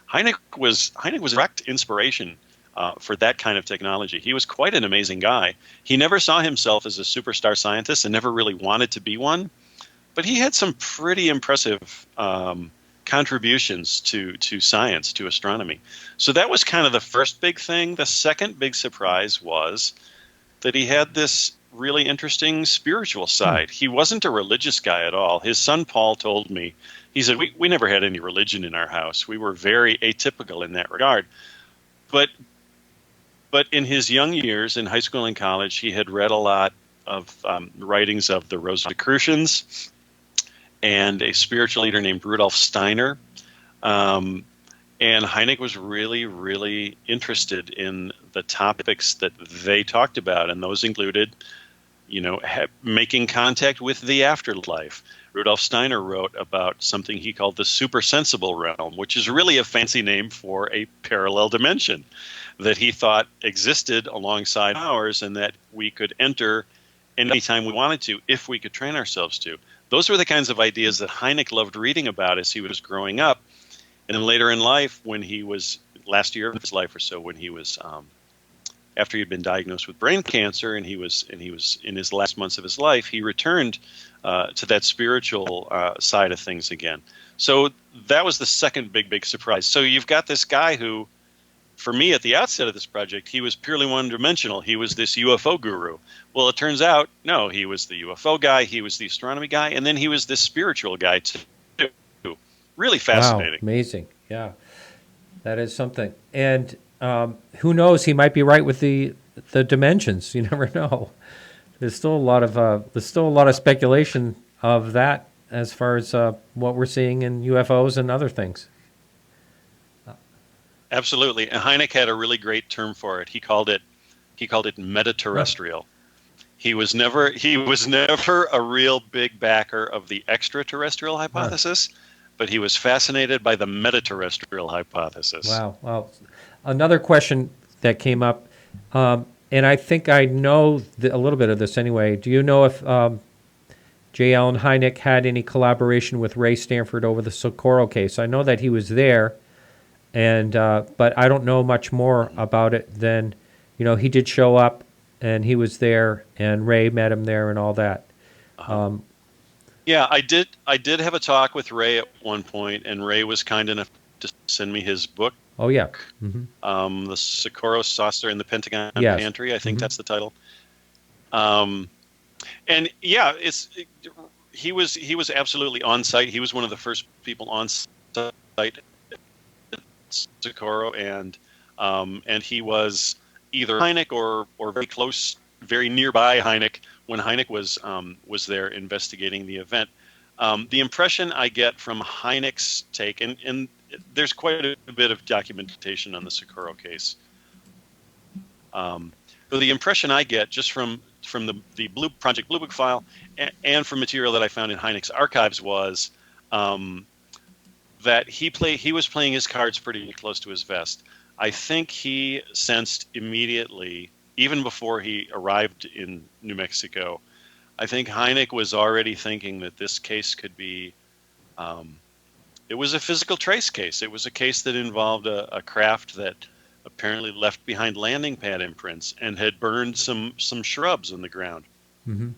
Hynek was direct inspiration for that kind of technology. He was quite an amazing guy. He never saw himself as a superstar scientist and never really wanted to be one, but he had some pretty impressive contributions to science, to astronomy. So that was kind of the first big thing. The second big surprise was that he had this really interesting spiritual side. He wasn't a religious guy at all. His son Paul told me, he said, we never had any religion in our house. We were very atypical in that regard. But in his young years, in high school and college, he had read a lot of writings of the Rosicrucians and a spiritual leader named Rudolf Steiner. And Hynek was really, really interested in the topics that they talked about, and those included, making contact with the afterlife. Rudolf Steiner wrote about something he called the Supersensible Realm, which is really a fancy name for a parallel dimension that he thought existed alongside ours and that we could enter anytime we wanted to if we could train ourselves to. Those were the kinds of ideas that Hynek loved reading about as he was growing up. And then later in life, when he was, last year of his life or so, when he was, after he had been diagnosed with brain cancer and he was in his last months of his life, he returned to that spiritual side of things again. So that was the second big surprise. So you've got this guy who, for me at the outset of this project, he was purely one-dimensional. He was this UFO guru. Well, it turns out, no, he was the UFO guy, he was the astronomy guy, and then he was this spiritual guy too. Really fascinating. Wow, amazing. Yeah, that is something. And who knows? He might be right with the dimensions. You never know. There's still a lot of speculation of that as far as what we're seeing in UFOs and other things. Absolutely. And Hynek had a really great term for it. He called it metaterrestrial. He was never a real big backer of the extraterrestrial hypothesis. But he was fascinated by the metaterrestrial hypothesis. Wow. Well, another question that came up, and I think I know a little bit of this anyway. Do you know if J. Allen Hynek had any collaboration with Ray Stanford over the Socorro case? I know that he was there, and but I don't know much more about it than, he did show up, and he was there, and Ray met him there and all that. Yeah, I did have a talk with Ray at one point, and Ray was kind enough to send me his book. Oh, yeah. Mm-hmm. The Socorro Saucer in the Pentagon Yes. Pantry, I think that's the title. And yeah, he was absolutely on site. He was one of the first people on site at Socorro, and he was either Hynek or very close, very nearby Hynek when Hynek was there investigating the event. The impression I get from Hynek's take, and there's quite a bit of documentation on the Socorro case. But the impression I get just from the Project Blue Book file and from material that I found in Hynek's archives was that he was playing his cards pretty close to his vest. I think he sensed immediately, even before he arrived in New Mexico, I think Hynek was already thinking that this case could be, it was a physical trace case. It was a case that involved a craft that apparently left behind landing pad imprints and had burned some shrubs in the ground. Mm-hmm.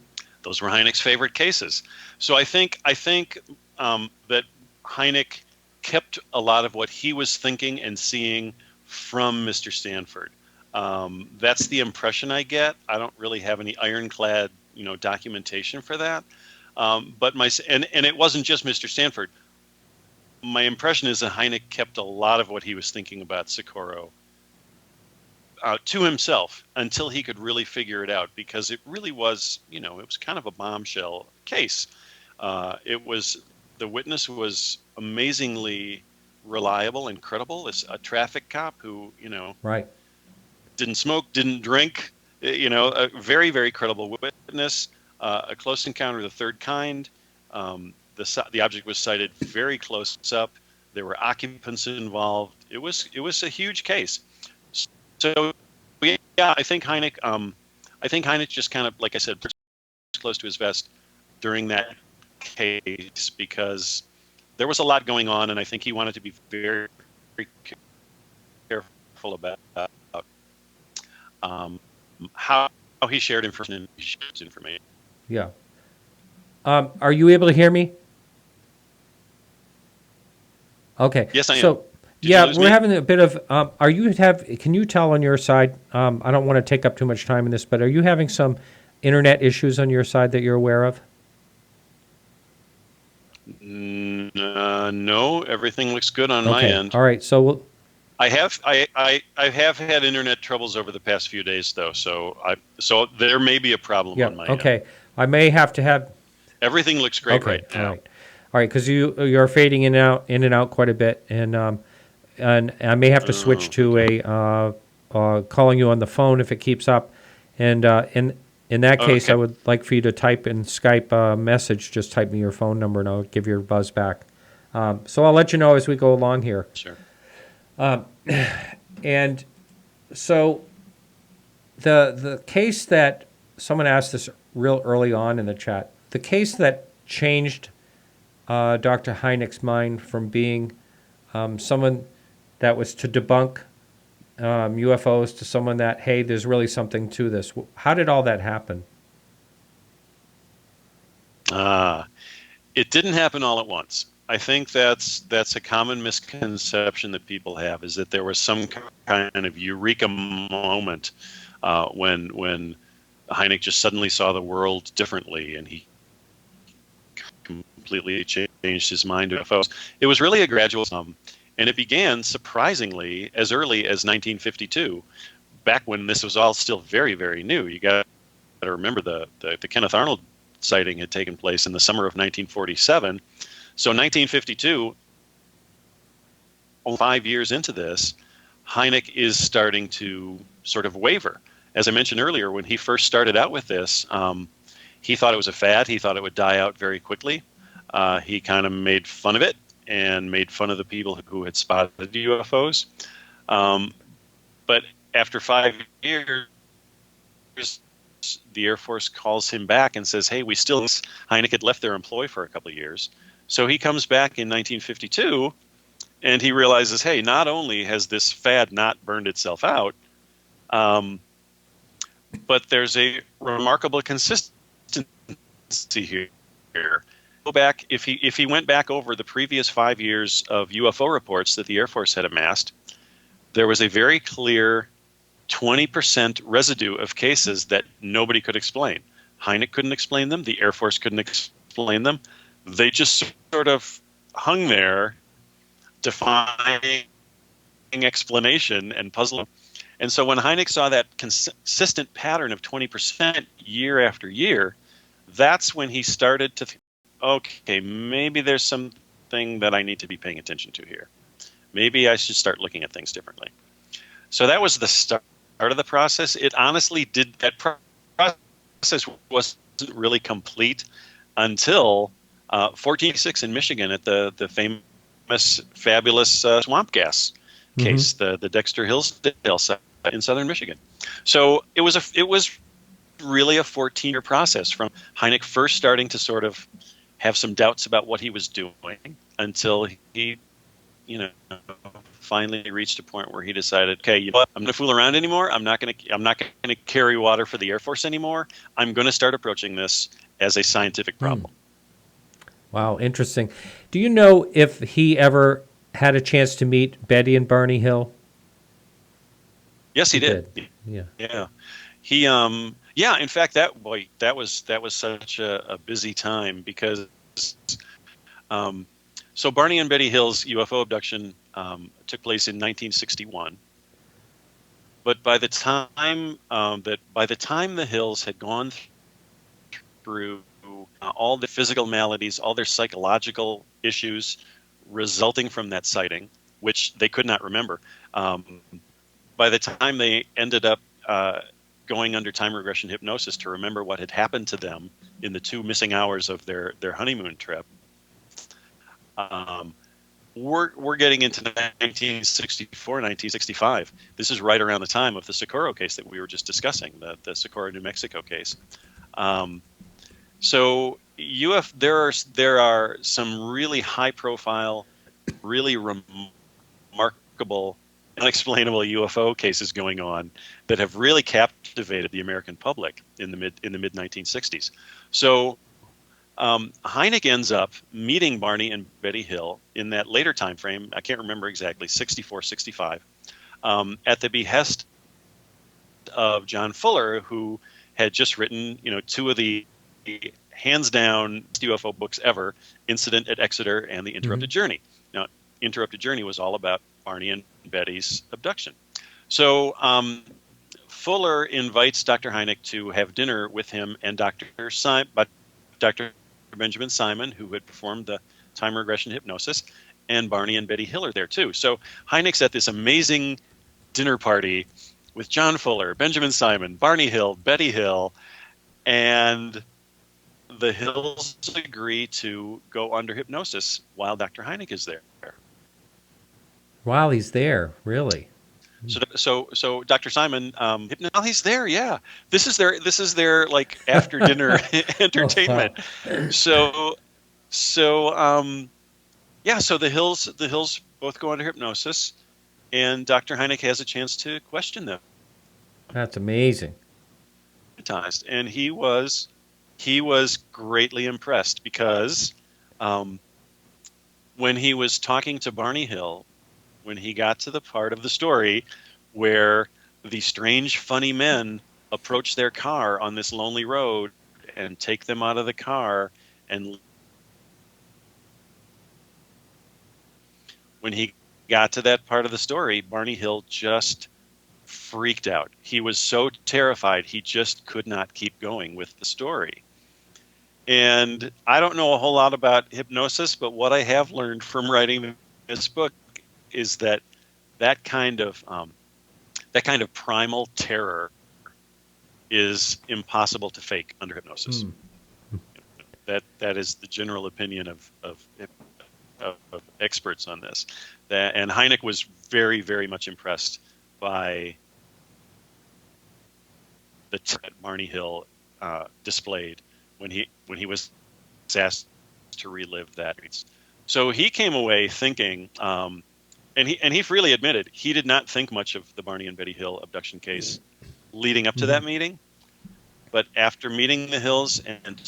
Those were Hynek's favorite cases. So I think that Hynek kept a lot of what he was thinking and seeing from Mr. Stanford. That's the impression I get. I don't really have any ironclad, documentation for that. But it wasn't just Mr. Stanford. My impression is that Hynek kept a lot of what he was thinking about Socorro to himself until he could really figure it out, because it really was, it was kind of a bombshell case. The witness was amazingly reliable and credible. It's a traffic cop who, right. Didn't smoke, didn't drink, a very, very credible witness, a close encounter of the third kind. the object was sighted very close up. There were occupants involved. It was a huge case. So yeah, I think Hynek just kind of, like I said, close to his vest during that case because there was a lot going on, and I think he wanted to be very, very careful about how he shared information. Yeah. Are you able to hear me? Okay. Yes, I am. So, yeah, we're having a bit of. Can you tell on your side? I don't want to take up too much time in this, but are you having some internet issues on your side that you're aware of? No, everything looks good on my end. All right. So I have had internet troubles over the past few days though, so there may be a problem on my end. Okay. I may have to have. Everything looks great right now. All right, because you're fading in and out quite a bit, and I may have to switch to a calling you on the phone if it keeps up, and in that case, I would like for you to type in Skype a message. Just type me your phone number, and I'll give you a buzz back. So I'll let you know as we go along here. Sure. And so the case that someone asked this real early on in the chat, the case that changed Dr. Hynek's mind from being someone that was to debunk UFOs to someone that, hey, there's really something to this. How did all that happen? It didn't happen all at once. I think that's a common misconception that people have, is that there was some kind of eureka moment when Hynek just suddenly saw the world differently and he completely changed his mind to UFOs. It was really a gradual and it began surprisingly as early as 1952, back when this was all still very, very new. You got to remember the Kenneth Arnold sighting had taken place in the summer of 1947. So 1952, 5 years into this, Hynek is starting to sort of waver. As I mentioned earlier, when he first started out with this, he thought it was a fad. He thought it would die out very quickly. He kind of made fun of it and made fun of the people who had spotted UFOs. But after 5 years, the Air Force calls him back and says, hey, Hynek had left their employ for a couple of years. So he comes back in 1952 and he realizes, hey, not only has this fad not burned itself out, but there's a remarkable consistency here. Go back, if he went back over the previous 5 years of UFO reports that the Air Force had amassed, there was a very clear 20% residue of cases that nobody could explain. Hynek couldn't explain them. The Air Force couldn't explain them. They just sort of hung there, defying explanation and puzzling. And so when Hynek saw that consistent pattern of 20% year after year, that's when he started to think, okay, maybe there's something that I need to be paying attention to here. Maybe I should start looking at things differently. So that was the start of the process. It honestly that process wasn't really complete until 1486 in Michigan at the famous, fabulous swamp gas case, the Dexter Hillsdale site in southern Michigan. So it was really a 14-year process from Hynek first starting to sort of have some doubts about what he was doing until he, finally reached a point where he decided, okay, I'm not going to fool around anymore. I'm not going to carry water for the Air Force anymore. I'm going to start approaching this as a scientific problem. Wow, interesting. Do you know if he ever had a chance to meet Betty and Barney Hill? Yes, he did. Yeah. He in fact that was such a busy time because so Barney and Betty Hill's UFO abduction took place in 1961. But by the time the Hills had gone through all the physical maladies, all their psychological issues resulting from that sighting, which they could not remember, by the time they ended up going under time regression hypnosis to remember what had happened to them in the 2 missing hours of their honeymoon trip, We're getting into 1964, 1965. This is right around the time of the Socorro case that we were just discussing, the Socorro, New Mexico case. So there are some really high-profile, really remarkable, unexplainable UFO cases going on that have really captivated the American public in the mid 1960s. So Hynek ends up meeting Barney and Betty Hill in that later time frame. I can't remember exactly, 64, 65, at the behest of John Fuller, who had just written, two of the hands down UFO books ever, Incident at Exeter and The Interrupted Journey. Now, Interrupted Journey was all about Barney and Betty's abduction. So Fuller invites Dr. Hynek to have dinner with him and Dr. Benjamin Simon, who had performed the time regression hypnosis, and Barney and Betty Hill are there too. So Hynek's at this amazing dinner party with John Fuller, Benjamin Simon, Barney Hill, Betty Hill, and the Hills agree to go under hypnosis while Dr. Hynek is there. While he's there, really? So Dr. Simon, now he's there. Yeah, this is their like after dinner entertainment. So the Hills both go under hypnosis, and Dr. Hynek has a chance to question them. That's amazing. And he was greatly impressed because when he was talking to Barney Hill, when he got to the part of the story where the strange, funny men approach their car on this lonely road and take them out of the car, and when he got to that part of the story, Barney Hill just freaked out. He was so terrified, he just could not keep going with the story. And I don't know a whole lot about hypnosis, but what I have learned from writing this book is that kind of primal terror is impossible to fake under hypnosis. That is the general opinion of experts on this. And Hynek was very, very much impressed by the Barney Hill displayed when he was asked to relive that. So he came away thinking, and he freely admitted he did not think much of the Barney and Betty Hill abduction case leading up to that meeting. But after meeting the Hills and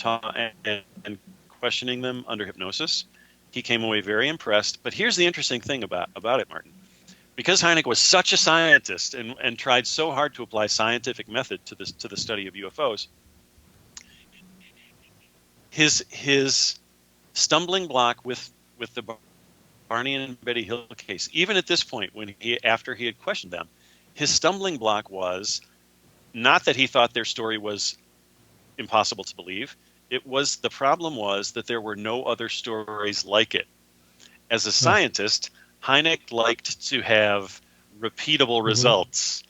questioning them under hypnosis, he came away very impressed. But here's the interesting thing about it, Martin. Because Hynek was such a scientist and tried so hard to apply scientific method to the study of UFOs, his stumbling block with the Barney and Betty Hill case, even at this point, after he had questioned them, his stumbling block was not that he thought their story was impossible to believe. The problem was that there were no other stories like it. As a scientist, Hynek liked to have repeatable results.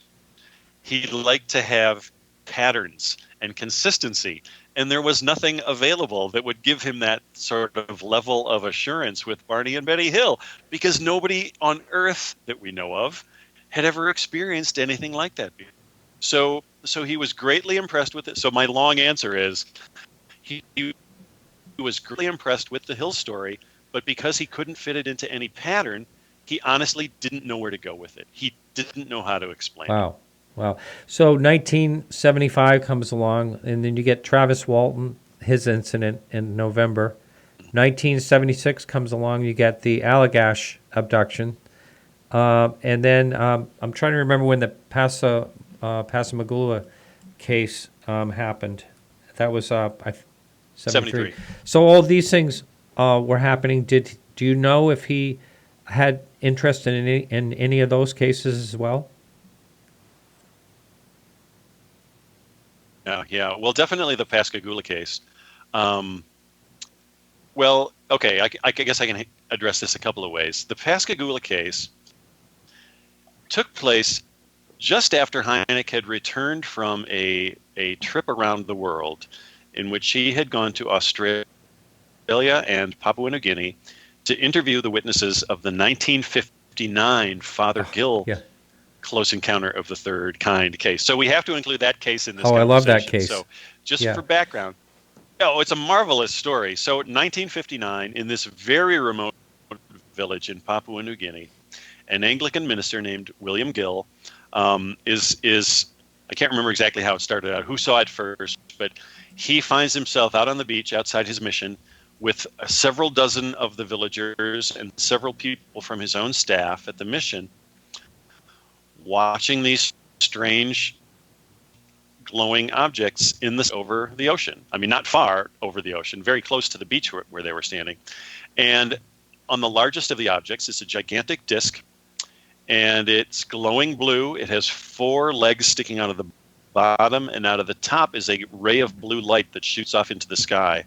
He liked to have patterns and consistency. And there was nothing available that would give him that sort of level of assurance with Barney and Betty Hill, because nobody on Earth that we know of had ever experienced anything like that. So he was greatly impressed with it. So my long answer is he was greatly impressed with the Hill story, but because he couldn't fit it into any pattern, he honestly didn't know where to go with it. He didn't know how to explain it. Wow. So 1975 comes along, and then you get Travis Walton, his incident in November. 1976 comes along, you get the Allagash abduction. And then I'm trying to remember when the Passamagula case happened. That was 73. So all these things were happening. Do you know if he had interest in any of those cases as well? Yeah. Well, definitely the Pascagoula case. Well, okay, I guess I can address this a couple of ways. The Pascagoula case took place just after Hynek had returned from a trip around the world in which he had gone to Australia and Papua New Guinea to interview the witnesses of the 1959 Father Gill yeah. close encounter of the third kind case. So we have to include that case in this Oh, I love that conversation. case. So just Yeah. for background, it's a marvelous story. So 1959, in this very remote village in Papua New Guinea, an Anglican minister named William Gill is I can't remember exactly how it started out, who saw it first, but he finds himself out on the beach outside his mission with several dozen of the villagers and several people from his own staff at the mission, watching these strange glowing objects over the ocean. I mean, not far over the ocean, very close to the beach where they were standing. And on the largest of the objects is a gigantic disc, and it's glowing blue. It has 4 legs sticking out of the bottom, and out of the top is a ray of blue light that shoots off into the sky.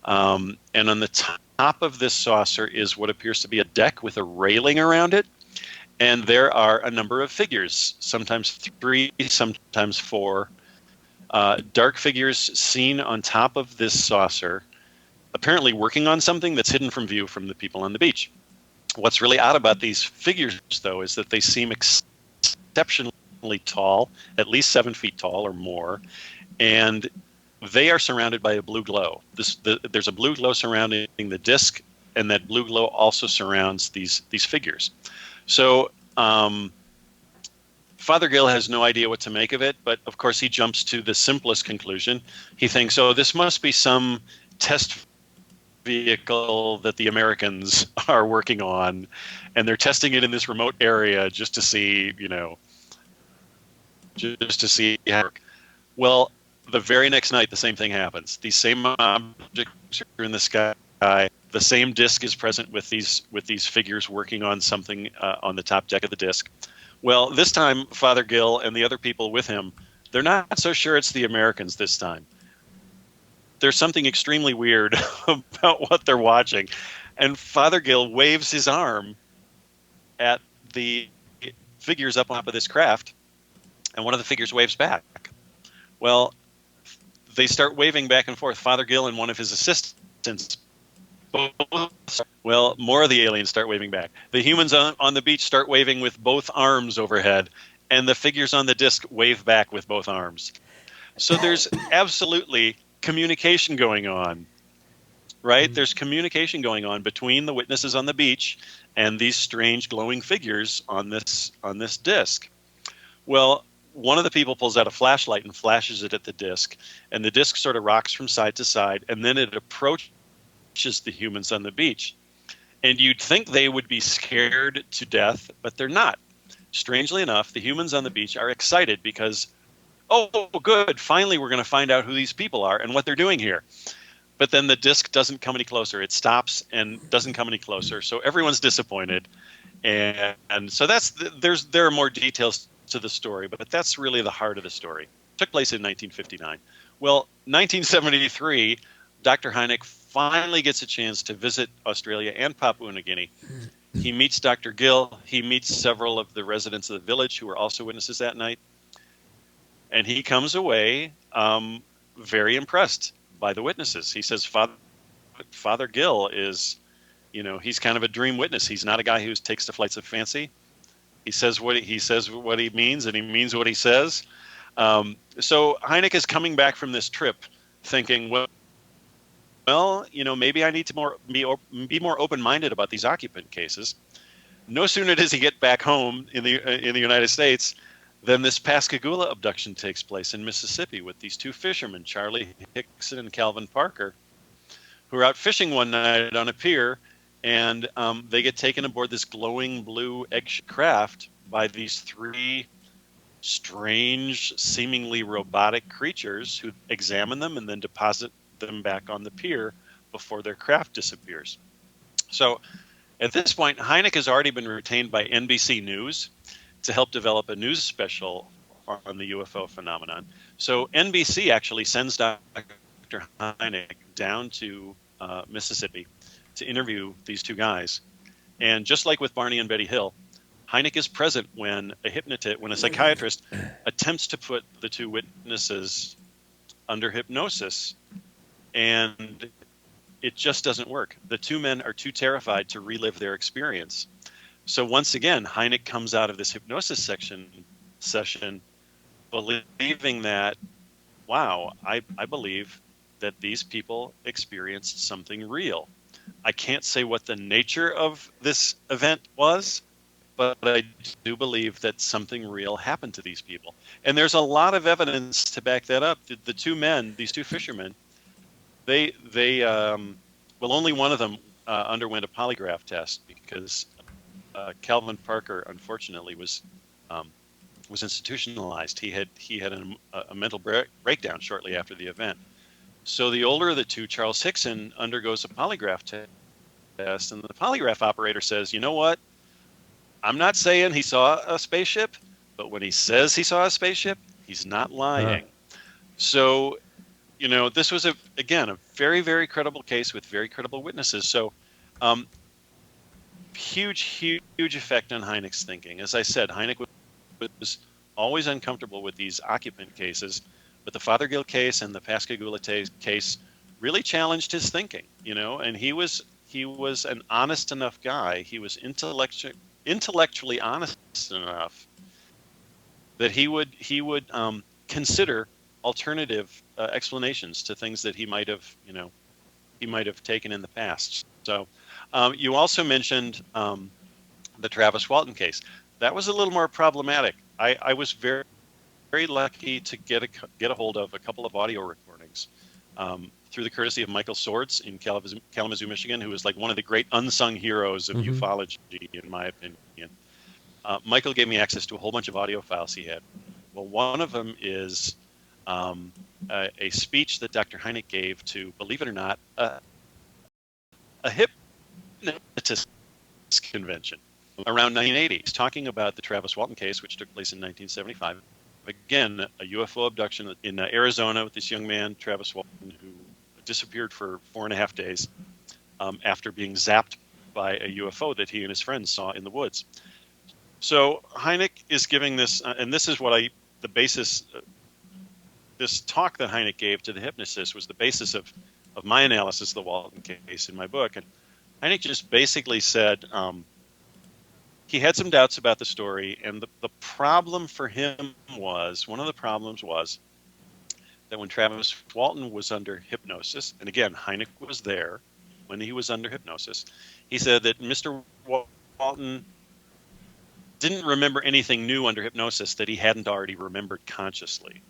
And on the top of this saucer is what appears to be a deck with a railing around it. And there are a number of figures, sometimes 3, sometimes 4, dark figures seen on top of this saucer, apparently working on something that's hidden from view from the people on the beach. What's really odd about these figures, though, is that they seem exceptionally tall, at least 7 feet tall or more, and they are surrounded by a blue glow. There's a blue glow surrounding the disc, and that blue glow also surrounds these figures. So Father Gill has no idea what to make of it, but of course he jumps to the simplest conclusion. He thinks, this must be some test vehicle that the Americans are working on, and they're testing it in this remote area just to see, just to see how it works. Well, the very next night, the same thing happens. These same objects are in the sky. The same disc is present with these figures working on something on the top deck of the disc. Well, this time, Father Gill and the other people with him, they're not so sure it's the Americans this time. There's something extremely weird about what they're watching. And Father Gill waves his arm at the figures up on top of this craft, and one of the figures waves back. Well, they start waving back and forth. Father Gill and one of his assistants, more of the aliens start waving back. The humans on the beach start waving with both arms overhead, and the figures on the disc wave back with both arms. So there's absolutely communication going on, right? Mm-hmm. There's communication going on between the witnesses on the beach and these strange glowing figures on this disc. Well, one of the people pulls out a flashlight and flashes it at the disc, and the disc sort of rocks from side to side, and then it approaches the humans on the beach. And you'd think they would be scared to death, but they're not. Strangely enough, the humans on the beach are excited because, oh, good, finally we're going to find out who these people are and what they're doing here. But then the disc doesn't come any closer. It stops and doesn't come any closer. So everyone's disappointed. And so there are more details to the story, but that's really the heart of the story. It took place in 1959. Well, 1973, Dr. Hynek finally gets a chance to visit Australia and Papua New Guinea. He meets Dr. Gill. He meets several of the residents of the village who were also witnesses that night. And he comes away very impressed by the witnesses. He says Father Gill is, he's kind of a dream witness. He's not a guy who takes to flights of fancy. He says what he means, and he means what he says. So Hynek is coming back from this trip thinking, well, maybe I need to be more open-minded about these occupant cases. No sooner does he get back home in the United States than this Pascagoula abduction takes place in Mississippi with these 2 fishermen, Charlie Hickson and Calvin Parker, who are out fishing one night on a pier, and they get taken aboard this glowing blue egg-shaped craft by these 3 strange, seemingly robotic creatures who examine them and then deposit them back on the pier before their craft disappears. So at this point, Hynek has already been retained by NBC News to help develop a news special on the UFO phenomenon. So NBC actually sends Dr. Hynek down to Mississippi to interview these 2 guys. And just like with Barney and Betty Hill, Hynek is present when a psychiatrist attempts to put the 2 witnesses under hypnosis. And it just doesn't work. The two men are too terrified to relive their experience. So once again, Hynek comes out of this hypnosis session believing that, wow, I believe that these people experienced something real. I can't say what the nature of this event was, but I do believe that something real happened to these people. And there's a lot of evidence to back that up. The two men, these two fishermen, they well, only one of them underwent a polygraph test because Calvin Parker, unfortunately, was institutionalized. He had a mental breakdown shortly after the event. So the older of the two, Charles Hickson, undergoes a polygraph test, and the polygraph operator says, "You know what? I'm not saying he saw a spaceship, but when he says he saw a spaceship, he's not lying." So, you know, this was again a very, very credible case with very credible witnesses. So, huge effect on Hynek's thinking. As I said, Hynek was always uncomfortable with these occupant cases, but the Fothergill case and the Pascagoula case really challenged his thinking. You know, and he was an honest enough guy. He was intellectually honest enough that he would consider alternative explanations to things that he might have taken in the past. So you also mentioned the Travis Walton case. That was a little more problematic. I was very, very lucky to get a hold of a couple of audio recordings through the courtesy of Michael Swords in Kalamazoo, Michigan, who is like one of the great unsung heroes of ufology, in my opinion. Michael gave me access to a whole bunch of audio files he had. Well, one of them is a speech that Dr. Hynek gave to, believe it or not, a hypnotist convention around 1980. He's talking about the Travis Walton case, which took place in 1975. Again, a UFO abduction in Arizona with this young man, Travis Walton, who disappeared for 4.5 days after being zapped by a UFO that he and his friends saw in the woods. So Hynek is giving this, and this is the basis, this talk that Hynek gave to the hypnotist was the basis of my analysis of the Walton case in my book. And Hynek just basically said he had some doubts about the story, and the problem for him was, one of the problems was that when Travis Walton was under hypnosis, and again, Hynek was there when he was under hypnosis, he said that Mr. Walton didn't remember anything new under hypnosis that he hadn't already remembered consciously.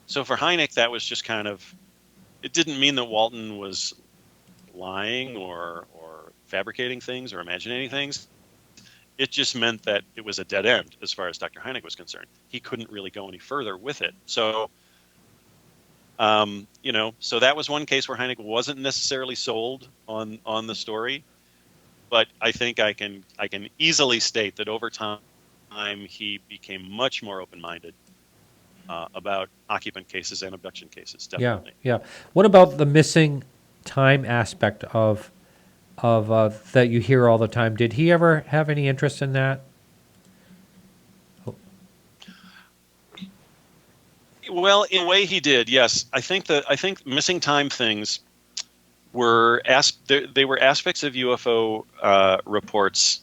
So for Hynek, that was just kind of, it didn't mean that Walton was lying or fabricating things or imagining things. It just meant that it was a dead end as far as Dr. Hynek was concerned. He couldn't really go any further with it. So, so that was one case where Hynek wasn't necessarily sold on the story. But I think I can easily state that over time he became much more open-minded about occupant cases and abduction cases. Definitely. Yeah. What about the missing time aspect of that you hear all the time? Did he ever have any interest in that? Well, in a way he did, yes. I think missing time things were they were aspects of UFO reports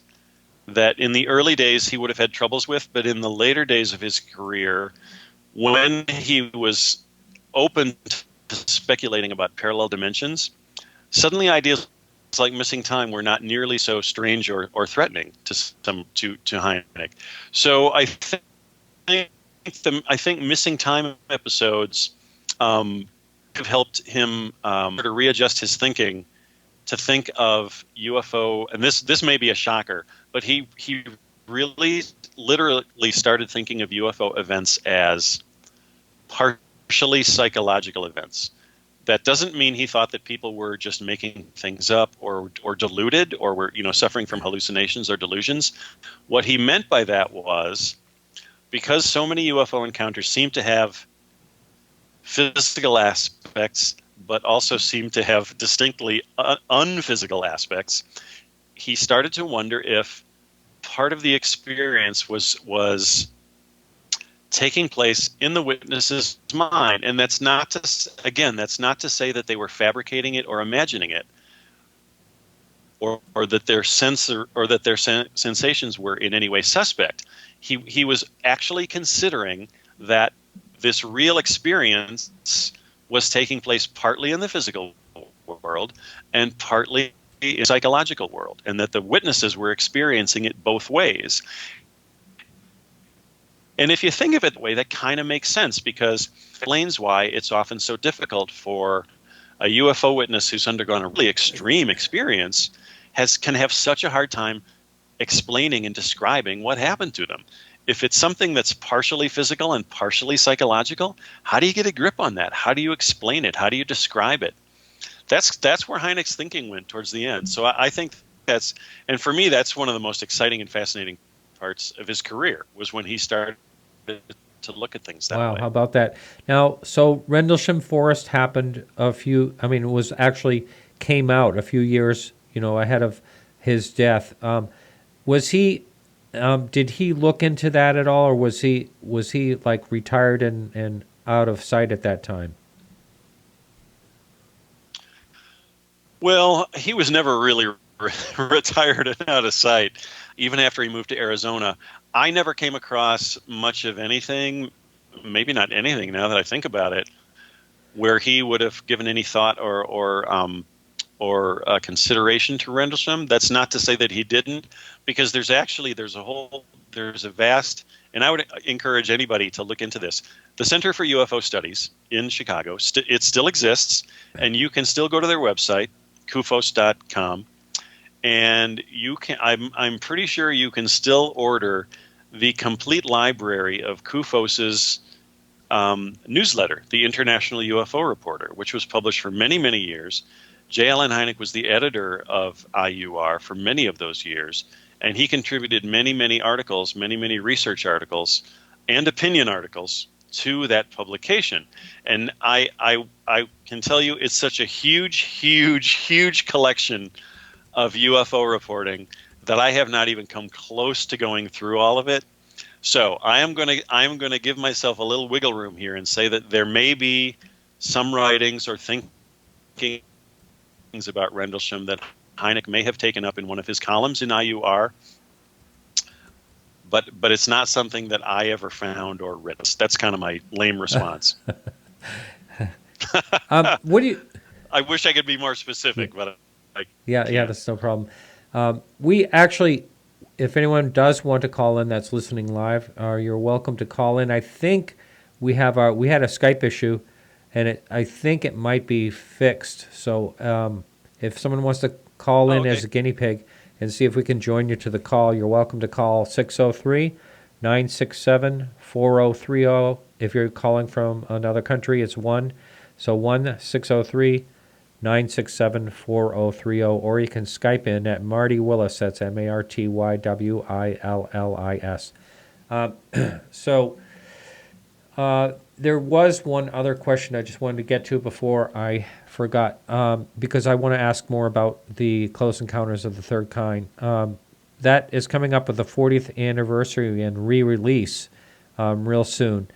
that in the early days he would have had troubles with, but in the later days of his career, when he was open to speculating about parallel dimensions, suddenly ideas like missing time were not nearly so strange or threatening to Hynek. So I think missing time episodes have helped him to readjust his thinking to think of UFO, and this may be a shocker, but he really literally started thinking of UFO events as partially psychological events. That doesn't mean he thought that people were just making things up or deluded or were suffering from hallucinations or delusions. What he meant by that was, because so many UFO encounters seem to have physical aspects but also seem to have distinctly unphysical aspects, he started to wonder if part of the experience was taking place in the witness's mind. And that's not to say that they were fabricating it or imagining it, or that their sensations were in any way suspect. He was actually considering that this real experience was taking place partly in the physical world and partly in the psychological world, and that the witnesses were experiencing it both ways. And if you think of it that way, that kind of makes sense, because it explains why it's often so difficult for a UFO witness who's undergone a really extreme experience can have such a hard time explaining and describing what happened to them. If it's something that's partially physical and partially psychological, how do you get a grip on that? How do you explain it? How do you describe it? That's where Hynek's thinking went towards the end. So I think and for me, that's one of the most exciting and fascinating parts of his career, was when he started to look at things that way. Wow, how about that? Now, so Rendlesham Forest happened came out a few years, ahead of his death. Did he look into that at all, or was he like retired and out of sight at that time? Well, he was never really retired and out of sight, even after he moved to Arizona. I never came across much of anything, maybe not anything now that I think about it, where he would have given any thought or consideration to Rendlesham. That's not to say that he didn't, because there's a vast, and I would encourage anybody to look into this. The Center for UFO Studies in Chicago, it still exists, and you can still go to their website, Ufos.com, and I'm pretty sure you can still order the complete library of Kufos's newsletter, the International UFO Reporter, which was published for many, many years. J. Allen Hynek was the editor of IUR for many of those years, and he contributed many, many articles, many, many research articles, and opinion articles to that publication. And I can tell you, it's such a huge, huge, huge collection of UFO reporting that I have not even come close to going through all of it. So I am going to give myself a little wiggle room here and say that there may be some writings or thinking about Rendlesham that Hynek may have taken up in one of his columns in IUR, but it's not something that I ever found or read. That's kind of my lame response. What do you? I wish I could be more specific, but yeah, that's no problem. We actually, if anyone does want to call in that's listening live, you're welcome to call in. I think we had a Skype issue, and I think it might be fixed. So if someone wants to call in as a guinea pig and see if we can join you to the call, you're welcome to call 603-967-4030. If you're calling from another country, it's 1. So 1-603-967-4030. Or you can Skype in at Marty Willis. That's MartyWillis. So there was one other question I just wanted to get to before I forgot, because I want to ask more about the Close Encounters of the Third Kind. That is coming up with the 40th anniversary and re-release real soon.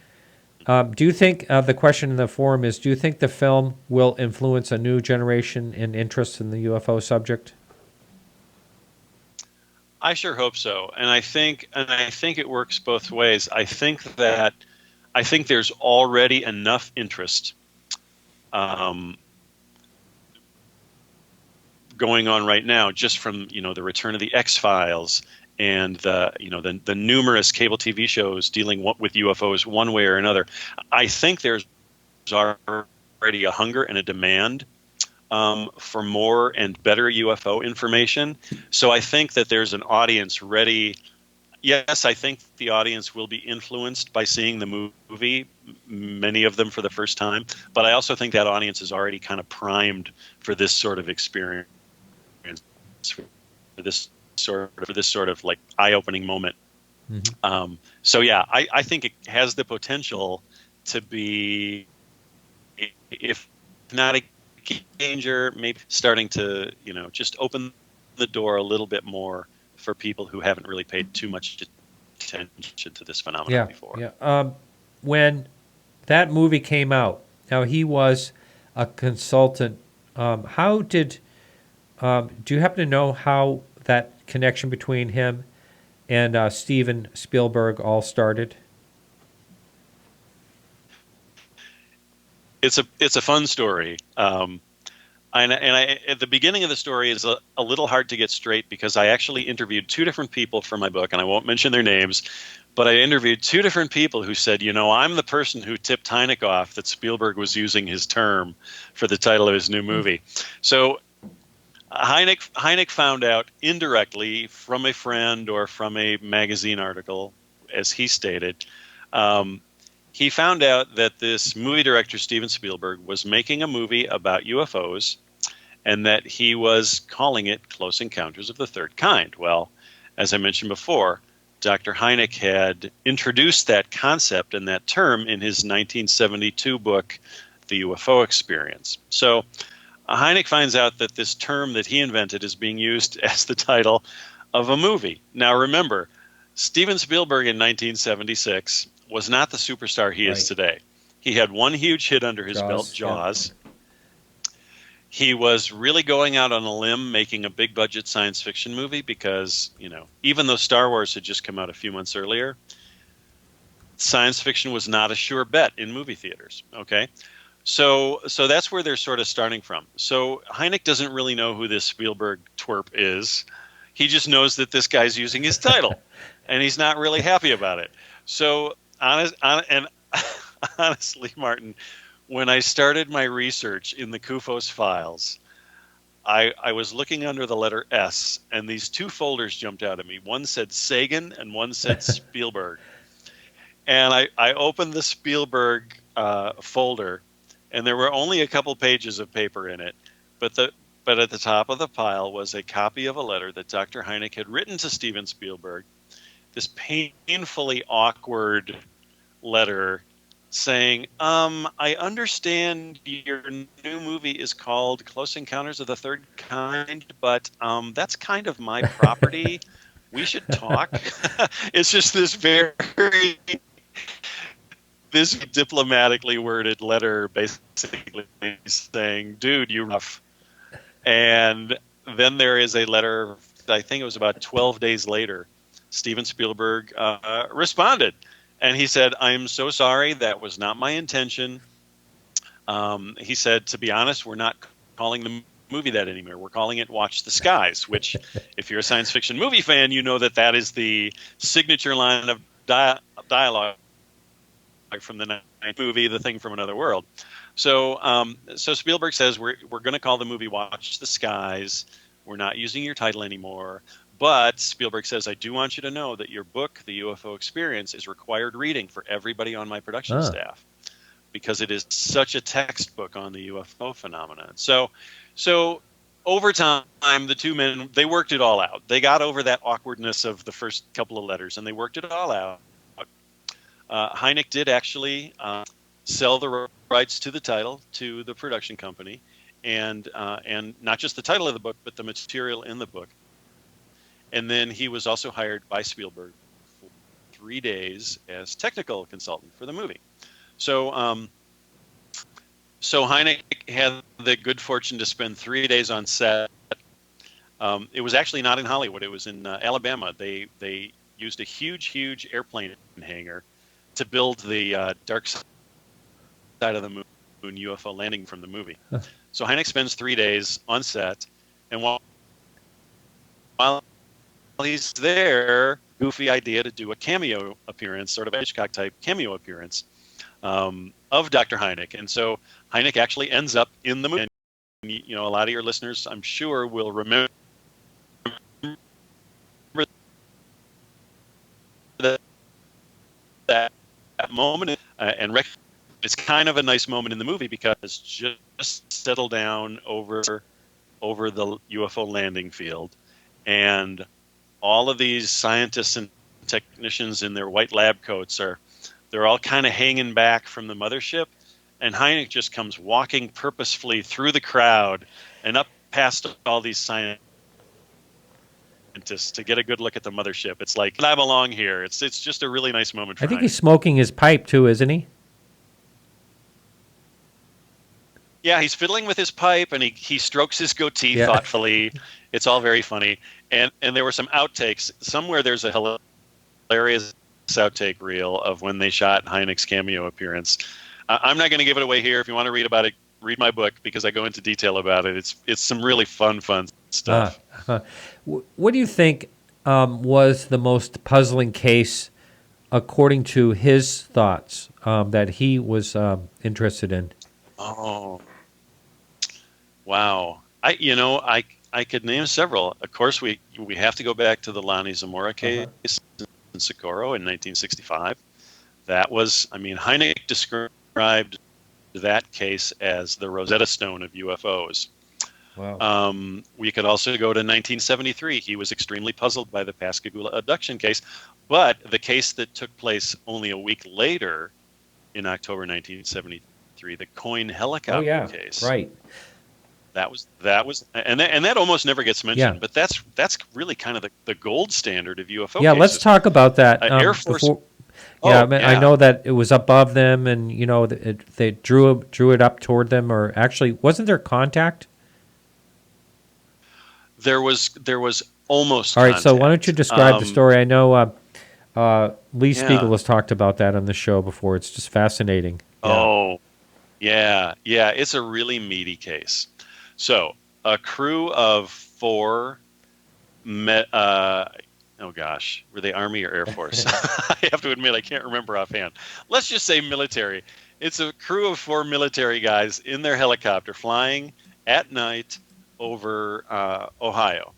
Do you think, the question in the forum is, do you think the film will influence a new generation in interest in the UFO subject? I sure hope so. And I think it works both ways. I think there's already enough interest going on right now, just from the return of the X-Files and the numerous cable TV shows dealing with UFOs one way or another. I think there's already a hunger and a demand for more and better UFO information. So I think that there's an audience ready. Yes, I think the audience will be influenced by seeing the movie, many of them for the first time. But I also think that audience is already kind of primed for this sort of experience, for this sort of like eye-opening moment. Mm-hmm. So yeah, I think it has the potential to be, if not a game changer, maybe starting to just open the door a little bit more for people who haven't really paid too much attention to this phenomenon before. Yeah. When that movie came out, now he was a consultant. How did Do you happen to know how that connection between him and Steven Spielberg all started? It's a fun story. At the beginning of the story is a little hard to get straight because I actually interviewed two different people for my book, and I won't mention their names, but I interviewed two different people who said, I'm the person who tipped Hynek off that Spielberg was using his term for the title of his new movie. So Hynek found out indirectly from a friend or from a magazine article, as he stated. He found out that this movie director, Steven Spielberg, was making a movie about UFOs and that he was calling it Close Encounters of the Third Kind. Well, as I mentioned before, Dr. Hynek had introduced that concept and that term in his 1972 book, The Ufo Experience. So Hynek finds out that this term that he invented is being used as the title of a movie. Now remember, Steven Spielberg in 1976 was not the superstar he is today. He had one huge hit under his belt, Jaws. Yeah. He was really going out on a limb making a big budget science fiction movie because, even though Star Wars had just come out a few months earlier, science fiction was not a sure bet in movie theaters, okay? So that's where they're sort of starting from. So Hynek doesn't really know who this Spielberg twerp is. He just knows that this guy's using his title, and he's not really happy about it. So honestly, Martin, when I started my research in the Ufos files, I was looking under the letter S, and these two folders jumped out at me. One said Sagan, and one said Spielberg. And I opened the Spielberg folder, and there were only a couple pages of paper in it. But at the top of the pile was a copy of a letter that Dr. Hynek had written to Steven Spielberg, this painfully awkward letter saying, I understand your new movie is called Close Encounters of the Third Kind, but that's kind of my property. We should talk. It's just this diplomatically worded letter basically saying, dude, you're rough. And then there is a letter, I think it was about 12 days later, Steven Spielberg responded. And he said, I'm so sorry. That was not my intention. He said, to be honest, we're not calling the movie that anymore. We're calling it Watch the Skies, which, if you're a science fiction movie fan, you know that is the signature line of dialogue from the movie, The Thing from Another World. So Spielberg says, we're going to call the movie Watch the Skies. We're not using your title anymore. But Spielberg says, I do want you to know that your book, The Ufo Experience, is required reading for everybody on my production staff because it is such a textbook on the UFO phenomenon. So over time, the two men, they worked it all out. They got over that awkwardness of the first couple of letters, and they worked it all out. Hynek did actually sell the rights to the title to the production company, and not just the title of the book, but the material in the book. And then he was also hired by Spielberg for 3 days as technical consultant for the movie. So Hynek had the good fortune to spend 3 days on set. It was actually not in Hollywood. It was in Alabama. They used a huge airplane hangar to build the dark side of the moon UFO landing from the movie. So Hynek spends 3 days on set, and while he's there, goofy idea to do a cameo appearance, sort of a Hitchcock-type cameo appearance of Dr. Hynek. And so Hynek actually ends up in the movie. And, a lot of your listeners, I'm sure, will remember that moment. And it's kind of a nice moment in the movie because it's just settled down over the UFO landing field. And all of these scientists and technicians in their white lab coats they're all kind of hanging back from the mothership, and Hynek just comes walking purposefully through the crowd and up past all these scientists to get a good look at the mothership. It's like, I belong here. It's just a really nice moment for I think Hynek. he's smoking his pipe too, isn't he? Yeah, he's fiddling with his pipe, and he strokes his goatee Yeah. thoughtfully. It's all very funny. And there were some outtakes. Somewhere there's a hilarious outtake reel of when they shot Hynek's cameo appearance. I'm not going to give it away here. If you want to read about it, read my book, because I go into detail about it. It's some really fun stuff. What do you think was the most puzzling case, according to his thoughts, that he was interested in? Oh, wow! I could name several. Of course, we have to go back to the Lonnie Zamora case in Socorro in 1965. That was, Hynek described that case as the Rosetta Stone of UFOs. Wow. We could also go to 1973. He was extremely puzzled by the Pascagoula abduction case, but the case that took place only a week later, in October 1973, the Coyne helicopter case. Right. That was, and that almost never gets mentioned. Yeah. But that's really kind of the gold standard of UFO. Yeah, cases. let's talk about that. Air Force. I know that it was above them, and they drew it up toward them, or actually, wasn't there contact? There was almost. All right, so contact. why don't you describe the story? I know Lee Yeah. Spiegel has talked about that on the show before. It's just fascinating. Oh, yeah. It's a really meaty case. So a crew of 4 oh gosh, were they Army or Air Force? I have to admit, I can't remember offhand. Let's just say military. It's a crew of 4 military guys in their helicopter flying at night over Ohio,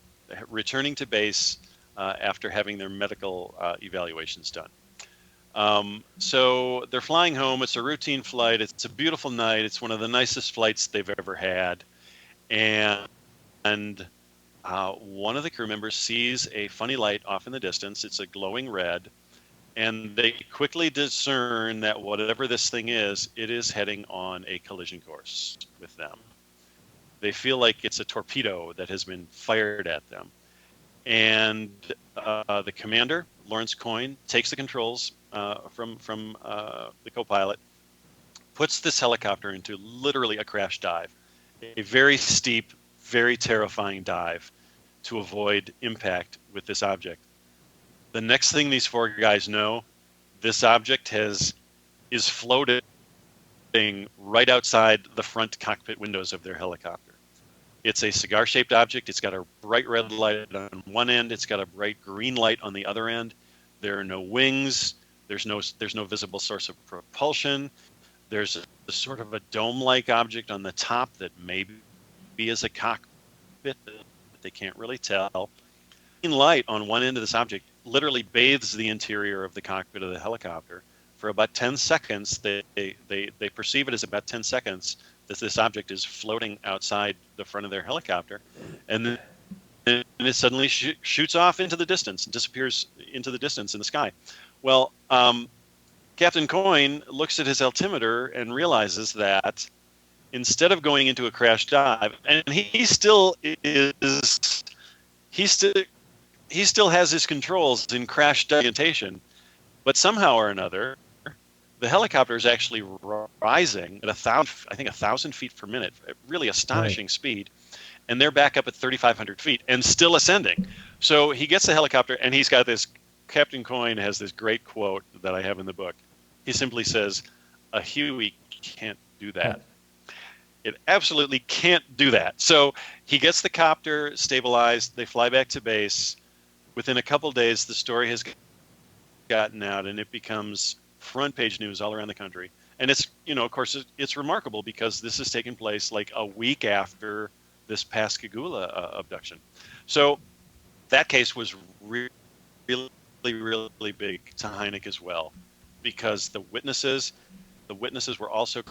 returning to base after having their medical evaluations done. So they're flying home. It's a routine flight. It's a beautiful night. It's one of the nicest flights they've ever had. And one of the crew members sees a funny light off in the distance. It's a glowing red. And they quickly discern that whatever this thing is, it is heading on a collision course with them. They feel like it's a torpedo that has been fired at them. And the commander, Lawrence Coyne, takes the controls from the co-pilot, puts this helicopter into literally a crash dive, a very steep, very terrifying dive to avoid impact with this object. The next thing these 4 guys know, this object is floating right outside the front cockpit windows of their helicopter. It's a cigar-shaped object. It's got a bright red light on one end. It's got a bright green light on the other end. There are no wings. There's no visible source of propulsion. There's a sort of a dome-like object on the top that maybe is a cockpit, but they can't really tell. Green light on one end of this object literally bathes the interior of the cockpit of the helicopter. For about 10 seconds, they perceive it as about 10 seconds that this object is floating outside the front of their helicopter, and then it suddenly shoots off into the distance and disappears into the distance in the sky. Well, Captain Coyne looks at his altimeter and realizes that instead of going into a crash dive, and he still has his controls in crash orientation, but somehow or another, the helicopter is actually rising at 1,000 feet per minute, at really astonishing speed, and they're back up at 3,500 feet and still ascending. So he gets the helicopter, and he's got this. Captain Coyne has this great quote that I have in the book. He simply says, "A Huey can't do that." It absolutely can't do that. So he gets the copter stabilized. They fly back to base. Within a couple days, the story has gotten out, and it becomes front page news all around the country. And it's, of course, it's remarkable because this has taken place like a week after this Pascagoula abduction. So that case was really, really big to Hynek as well, because the witnesses were also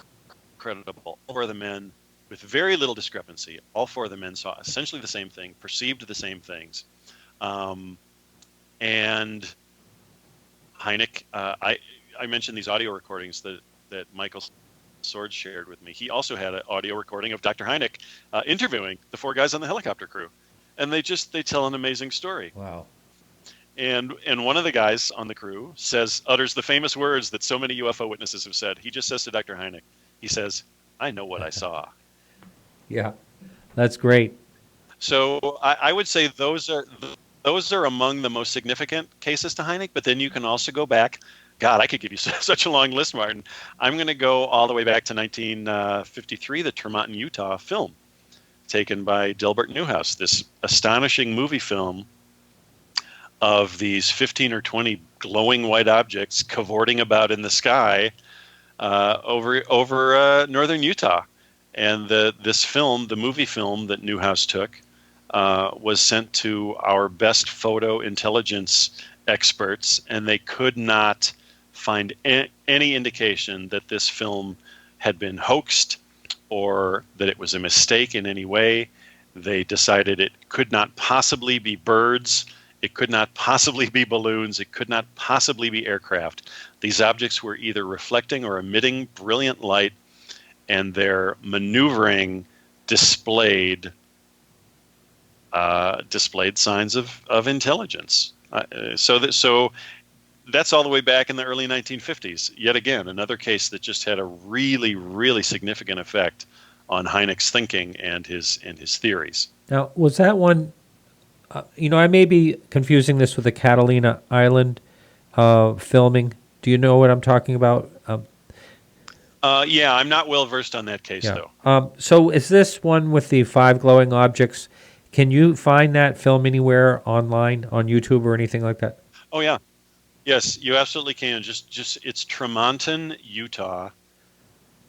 credible. All 4 of the men, with very little discrepancy, all 4 of the men saw essentially the same thing, perceived the same things. And Hynek, I mentioned these audio recordings that Michael Sword shared with me. He also had an audio recording of Dr. Hynek interviewing the 4 guys on the helicopter crew, and they tell an amazing story. Wow. And one of the guys on the crew utters the famous words that so many UFO witnesses have said. He just says to Dr. Hynek, he says, "I know what I saw." Yeah, that's great. So I would say those are among the most significant cases to Hynek. But then you can also go back. God, I could give you such a long list, Martin. I'm going to go all the way back to 1953, the Tremonton, Utah film taken by Delbert Newhouse. This astonishing movie film of these 15 or 20 glowing white objects cavorting about in the sky over northern Utah. And this film, the movie film that Newhouse took, was sent to our best photo intelligence experts, and they could not find any indication that this film had been hoaxed or that it was a mistake in any way. They decided it could not possibly be birds, it could not possibly be balloons, it could not possibly be aircraft. These objects were either reflecting or emitting brilliant light, and their maneuvering displayed signs of intelligence. So that's all the way back in the early 1950s. Yet again, another case that just had a really, really significant effect on Hynek's thinking and his theories. Now, was that one? I may be confusing this with the Catalina Island filming. Do you know what I'm talking about? Yeah, I'm not well versed on that case, though. So is this one with the 5 glowing objects? Can you find that film anywhere online, on YouTube or anything like that? Oh yeah, yes, you absolutely can. Just it's Tremonton, Utah.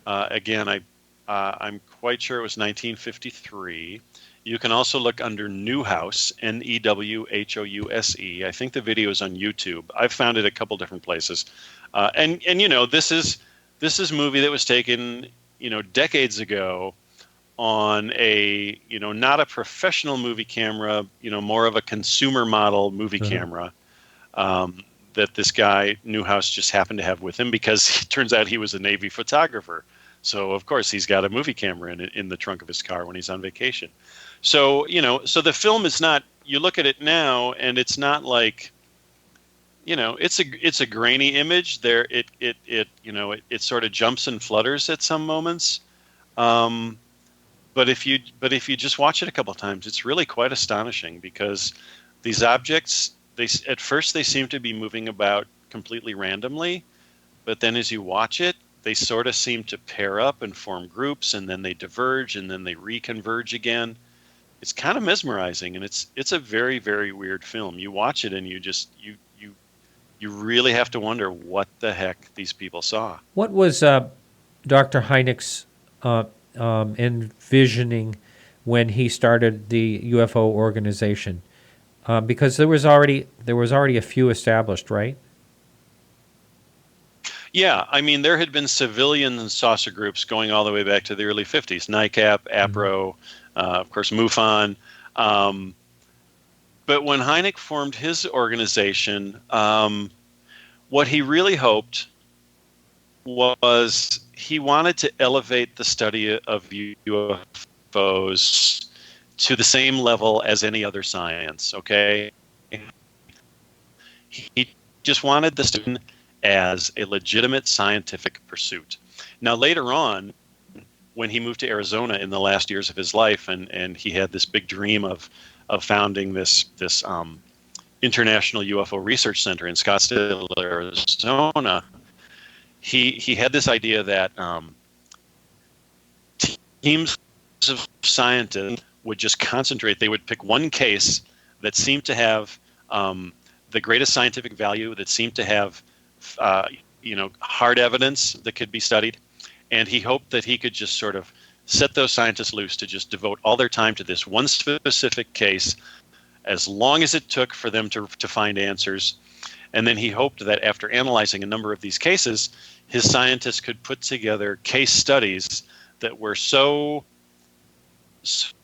Again, I'm quite sure it was 1953. You can also look under Newhouse, Newhouse. I think the video is on YouTube. I've found it a couple different places, and this is a movie that was taken decades ago on a not a professional movie camera, more of a consumer model movie camera that this guy Newhouse just happened to have with him because it turns out he was a Navy photographer. So of course he's got a movie camera in the trunk of his car when he's on vacation. So so the film is not. You look at it now and it's not like. It's a grainy image. There, it sort of jumps and flutters at some moments. But if you just watch it a couple of times, it's really quite astonishing because these objects, at first they seem to be moving about completely randomly, but then as you watch it, they sort of seem to pair up and form groups, and then they diverge, and then they reconverge again. It's kind of mesmerizing, and it's a very, very weird film. You watch it, and you really have to wonder what the heck these people saw. What was Dr. Hynek's envisioning when he started the UFO organization? Because there was already a few established, right? Yeah, I mean, there had been civilian saucer groups going all the way back to the early 50s. NICAP, APRO, of course, MUFON. But when Hynek formed his organization, what he really hoped was he wanted to elevate the study of UFOs to the same level as any other science, okay? He just wanted the student as a legitimate scientific pursuit. Now, later on, when he moved to Arizona in the last years of his life, and he had this big dream of founding this International UFO Research Center in Scottsdale, Arizona, he had this idea that teams of scientists would just concentrate. They would pick one case that seemed to have the greatest scientific value, that seemed to have hard evidence that could be studied, and he hoped that he could just sort of set those scientists loose to just devote all their time to this one specific case, as long as it took for them to find answers. And then he hoped that after analyzing a number of these cases, his scientists could put together case studies that were so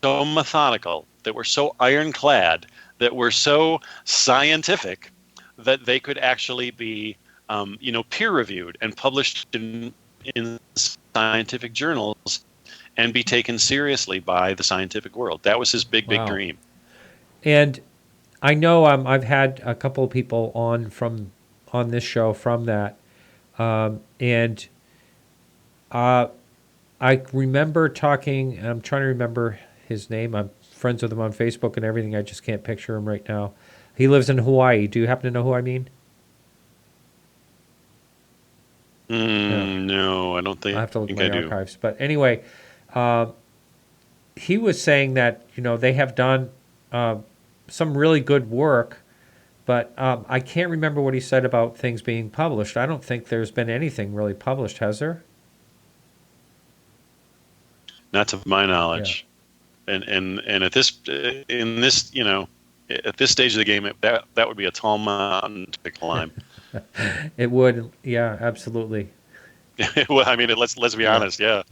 methodical, that were so ironclad, that were so scientific that they could actually be peer-reviewed and published in scientific journals and be taken seriously by the scientific world. That was his big dream. And I know I've had a couple of people on this show from that, and I I remember talking, I'm trying to remember his name. I'm friends with him on Facebook and everything. I just can't picture him right now. He lives in Hawaii. Do you happen to know who I mean? No, I don't think I have to look think at I my do. archives. But anyway, he was saying that, they have done some really good work, but I can't remember what he said about things being published. I don't think there's been anything really published, has there? Not to my knowledge. And at this at this stage of the game, that would be a tall mountain to climb. It would, yeah, absolutely. Well, I mean, let's be honest, yeah.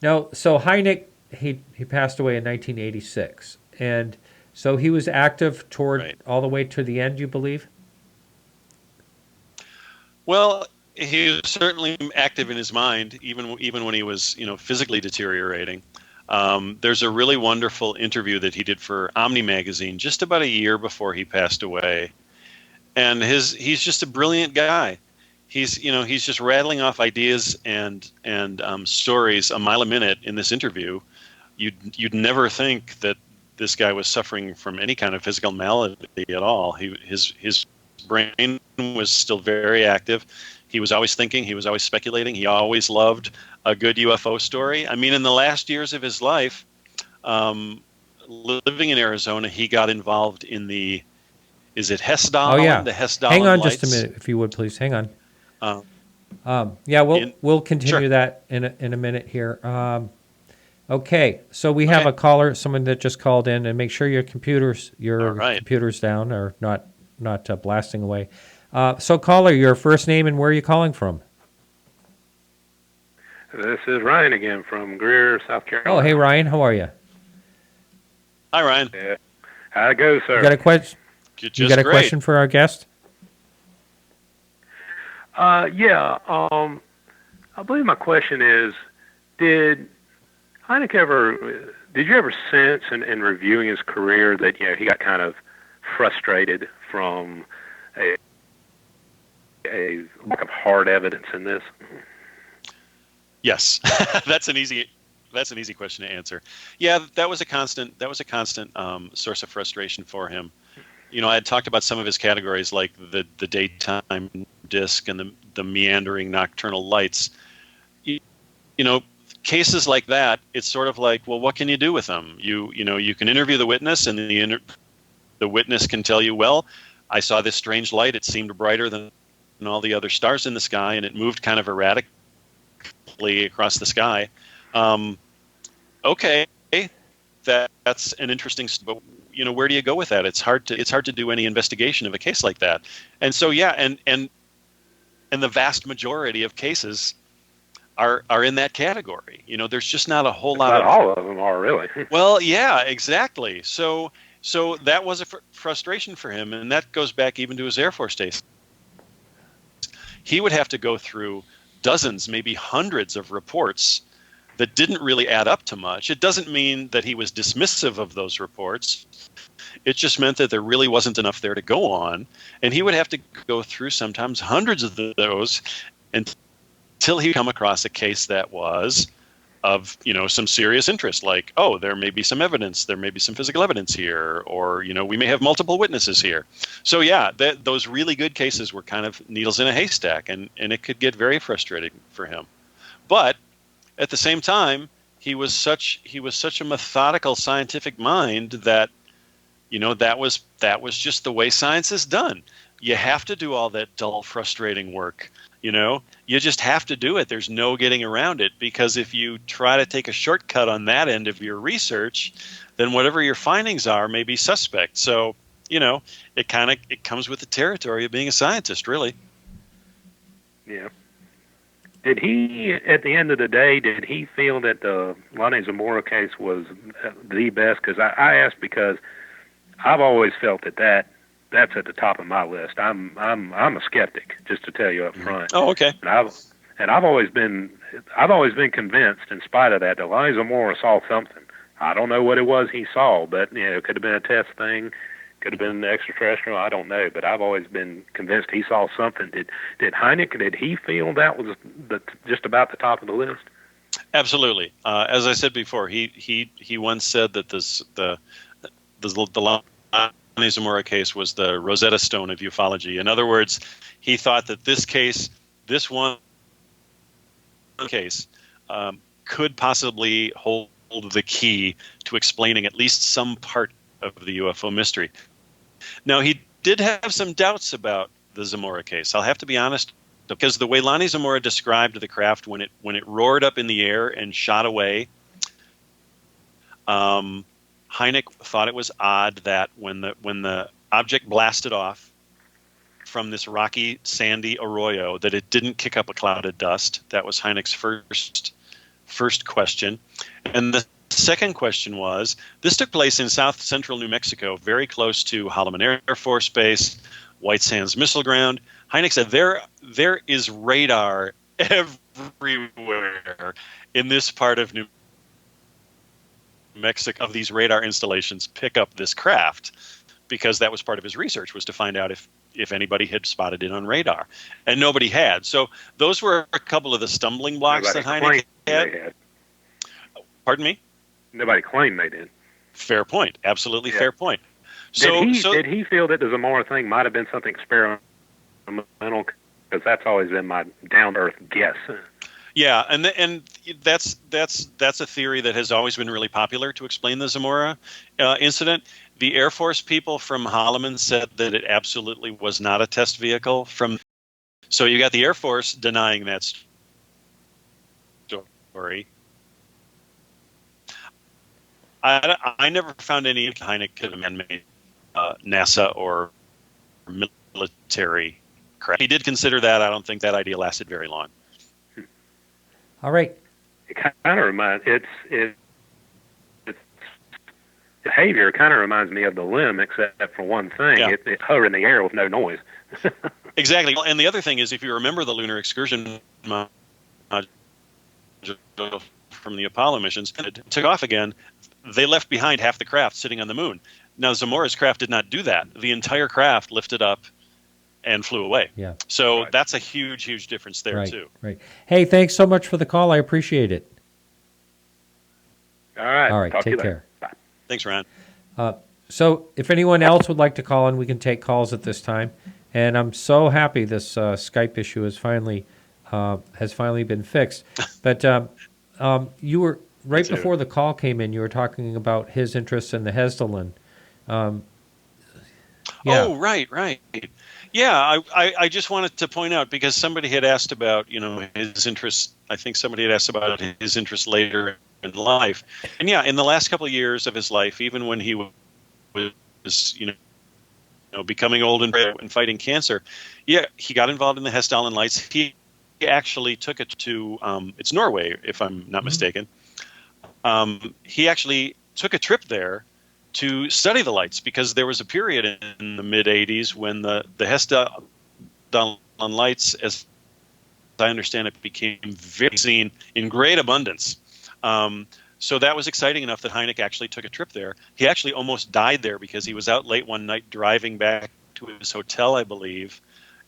Now, so Hynek, he passed away in 1986, and so he was active toward all the way to the end, you believe? Well, he was certainly active in his mind, even when he was physically deteriorating. There's a really wonderful interview that he did for Omni magazine just about a year before he passed away, and he's just a brilliant guy. He's just rattling off ideas and stories a mile a minute in this interview. You'd never think that this guy was suffering from any kind of physical malady at all. His brain was still very active. He was always thinking. He was always speculating. He always loved a good UFO story. I mean, in the last years of his life, living in Arizona, he got involved in the, is it Hessdalen? Oh, yeah. The Hessdalen Hang on lights. just a minute, if you would, please. Hang on. We'll continue that in a minute here. Okay, so we have a caller, someone that just called in, and make sure your computer's down or not blasting away. So, caller, your first name and where are you calling from? This is Ryan again from Greer, South Carolina. Oh, hey, Ryan, how are you? Hi, Ryan. Yeah. How'd it go, sir? You got a question? You got a question for our guest? Yeah. I believe my question is, did Hynek did you ever sense in reviewing his career that he got kind of frustrated from a lack of hard evidence in this? Yes, that's an easy question to answer. Yeah, that was a constant source of frustration for him. I had talked about some of his categories like the daytime disc and the meandering nocturnal lights. Cases like that, it's sort of like, well, what can you do with them? You can interview the witness, and the witness can tell you, well, I saw this strange light. It seemed brighter than all the other stars in the sky, and it moved kind of erratically across the sky. Okay, that's an interesting. But where do you go with that? It's hard to do any investigation of a case like that. And so and the vast majority of cases are in that category. There's just not a whole lot. Not all of them are really. Well, yeah, exactly. So that was a frustration for him, and that goes back even to his Air Force days. He would have to go through dozens, maybe hundreds of reports that didn't really add up to much. It doesn't mean that he was dismissive of those reports. It just meant that there really wasn't enough there to go on, and he would have to go through sometimes hundreds of those until he come across a case that was of some serious interest, like, oh, there may be some evidence, there may be some physical evidence here, or we may have multiple witnesses here. So yeah, those really good cases were kind of needles in a haystack, and it could get very frustrating for him. But at the same time, he was such a methodical scientific mind that that was just the way science is done. You have to do all that dull, frustrating work. You just have to do it. There's no getting around it, because if you try to take a shortcut on that end of your research, then whatever your findings are may be suspect. So, it comes with the territory of being a scientist, really. Yeah. Did he, at the end of the day, feel that the Lonnie Zamora case was the best? Because I asked because I've always felt that's at the top of my list. I'm a skeptic, just to tell you up front. Oh, okay. And I've always been convinced, in spite of that Lonnie Zamora saw something. I don't know what it was he saw, but it could have been a test thing, could have been extraterrestrial. I don't know, but I've always been convinced he saw something. Did Hynek? Did he feel that was just about the top of the list? Absolutely. As I said before, he once said that the Lonnie Zamora case was the Rosetta Stone of ufology. In other words, he thought that this one case, could possibly hold the key to explaining at least some part of the UFO mystery. Now, he did have some doubts about the Zamora case. I'll have to be honest, because the way Lonnie Zamora described the craft when it roared up in the air and shot away, Hynek thought it was odd that when the object blasted off from this rocky, sandy arroyo, that it didn't kick up a cloud of dust. That was Hynek's first question. And the second question was, this took place in south central New Mexico, very close to Holloman Air Force Base, White Sands Missile Ground. Hynek said there is radar everywhere in this part of New Mexico. Of these radar installations pick up this craft, because that was part of his research, was to find out if anybody had spotted it on radar, and nobody had. So those were a couple of the stumbling blocks that Hynek had. Pardon me? Nobody claimed they did. Fair point. Absolutely fair point. Did he feel that the Zamora thing might have been something experimental? Because that's always been my down-to-earth guess. Yeah, and that's a theory that has always been really popular to explain the Zamora incident. The Air Force people from Holloman said that it absolutely was not a test vehicle. So you got the Air Force denying that story. I never found any Hynek could have man-made NASA or military craft. He did consider that. I don't think that idea lasted very long. All right. It kind of reminds its behavior kind of reminds me of the limb, except for one thing: it hovered in the air with no noise. Exactly. And the other thing is, if you remember the lunar excursion from the Apollo missions, and it took off again, they left behind half the craft sitting on the moon. Now, Zamora's craft did not do that. The entire craft lifted up and flew away. Yeah. So that's a huge, huge difference there, too. Right. Hey, thanks so much for the call. I appreciate it. All right. All right. Talk Take to you care. Bye. Thanks, Ron. So if anyone else would like to call in, we can take calls at this time. And I'm so happy this Skype issue has finally been fixed. But you were right before the call came in. You were talking about his interest in the Hesdelin. Oh, right. Yeah, I just wanted to point out, because somebody had asked about his interest. I think somebody had asked about his interest later in life, and in the last couple of years of his life, even when he was becoming old and fighting cancer, he got involved in the Hesdalen Lights. He actually took it to it's Norway, if I'm not mistaken. He actually took a trip there to study the lights, because there was a period in the mid-'80s when the Hesdalen lights, as I understand it, became very seen in great abundance. So that was exciting enough that Hynek actually took a trip there. He actually almost died there, because he was out late one night driving back to his hotel, I believe,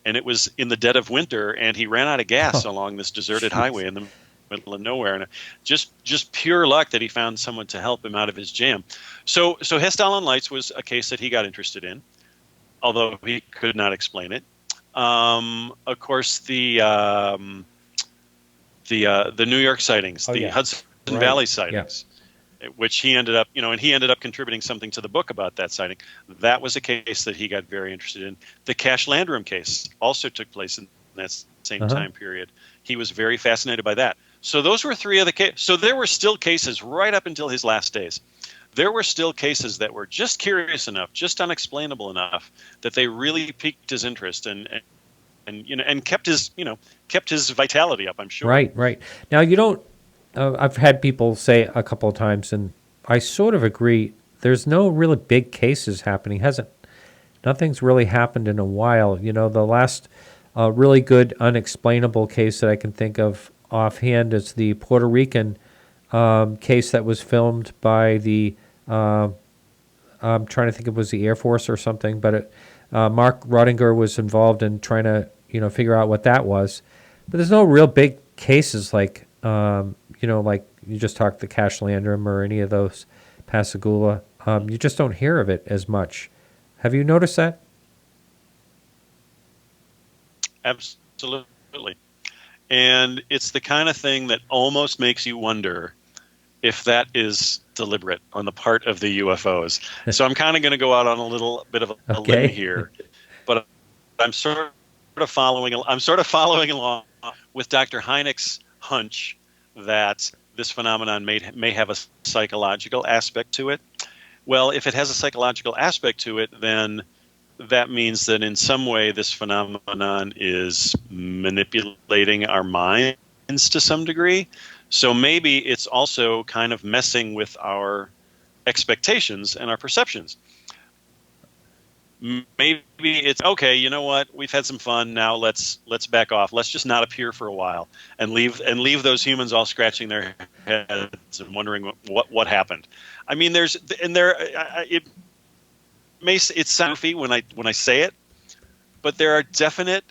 and it was in the dead of winter, and he ran out of gas along this deserted highway in the middle of nowhere, and just pure luck that he found someone to help him out of his jam. So Hesdalen Lights was a case that he got interested in, although he could not explain it. Of course, the New York sightings, Hudson Valley sightings, which he ended up, and he ended up contributing something to the book about that sighting. That was a case that he got very interested in. The Cash Landrum case also took place in that same time period. He was very fascinated by that. So those were three of the cases. So there were still cases right up until his last days. There were still cases that were just curious enough, just unexplainable enough, that they really piqued his interest and kept his vitality up, I'm sure. Right. Now, you don't. I've had people say a couple of times, and I sort of agree. There's no really big cases happening. Nothing's really happened in a while. The last really good unexplainable case that I can think of offhand is the Puerto Rican case that was filmed by the, I'm trying to think, it was the Air Force or something, but Mark Rodinger was involved in trying to figure out what that was. But there's no real big cases like like you just talked the Cashlandrum or any of those Pascagoula, you just don't hear of it as much. Have you noticed that? Absolutely. And it's the kind of thing that almost makes you wonder if that is deliberate on the part of the UFOs. So I'm kind of going to go out on a little bit of a limb here, but I'm sort of following along with Dr. Hynek's hunch that this phenomenon may have a psychological aspect to it. Well, if it has a psychological aspect to it, then that means that in some way this phenomenon is manipulating our minds to some degree. So maybe it's also kind of messing with our expectations and our perceptions. Maybe it's okay, you know what? We've had some fun. Now let's back off. Let's just not appear for a while and leave those humans all scratching their heads and wondering what happened. I mean, it's goofy when I say it, but there are definite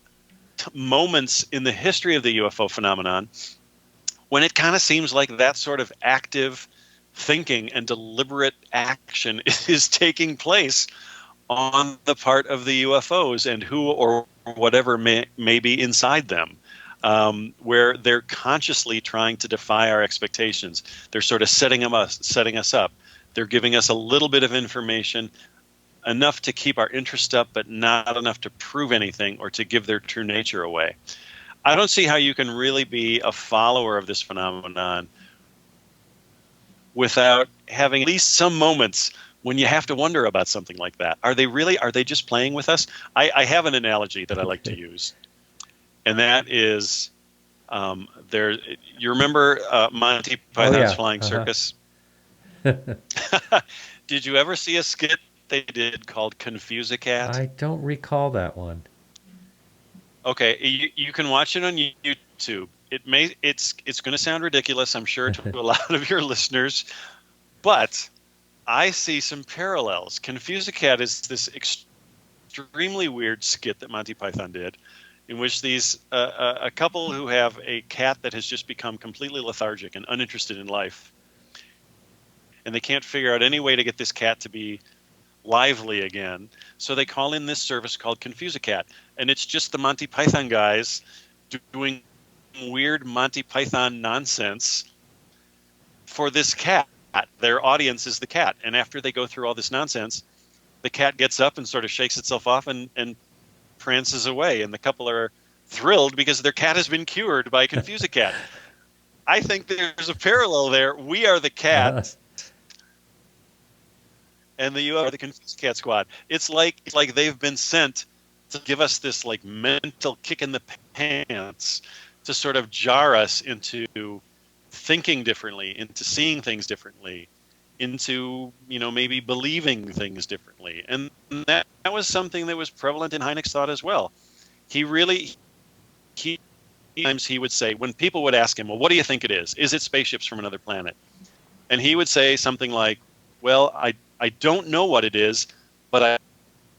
moments in the history of the UFO phenomenon when it kind of seems like that sort of active thinking and deliberate action is taking place on the part of the UFOs and who or whatever may be inside them, where they're consciously trying to defy our expectations. They're sort of setting us up. They're giving us a little bit of information, enough to keep our interest up, but not enough to prove anything or to give their true nature away. I don't see how you can really be a follower of this phenomenon without having at least some moments when you have to wonder about something like that. Are they just playing with us? I have an analogy that I like to use, and that is you remember Monty Python's Flying Circus? Did you ever see a skit they did called Confuse a Cat? I don't recall that one. Okay, you can watch it on YouTube. It's going to sound ridiculous, I'm sure, to a lot of your listeners, but I see some parallels. Confuse a Cat is this extremely weird skit that Monty Python did, in which these a couple who have a cat that has just become completely lethargic and uninterested in life, and they can't figure out any way to get this cat to be lively again. So they call in this service called Confuse a Cat, and it's just the Monty Python guys doing weird Monty Python nonsense for this cat. Their audience is the cat, and after they go through all this nonsense, the cat gets up and sort of shakes itself off and prances away, and the couple are thrilled because their cat has been cured by Confuse a Cat. I think there's a parallel there. We are the cat, and you are the Confuse a Cat squad. It's like they've been sent to give us this like mental kick in the pants to sort of jar us into thinking differently, into seeing things differently, into maybe believing things differently. And that was something that was prevalent in Hynek's thought as well. Sometimes he would say, when people would ask him, well, what do you think it is? Is it spaceships from another planet? And he would say something like, well, I don't know what it is, but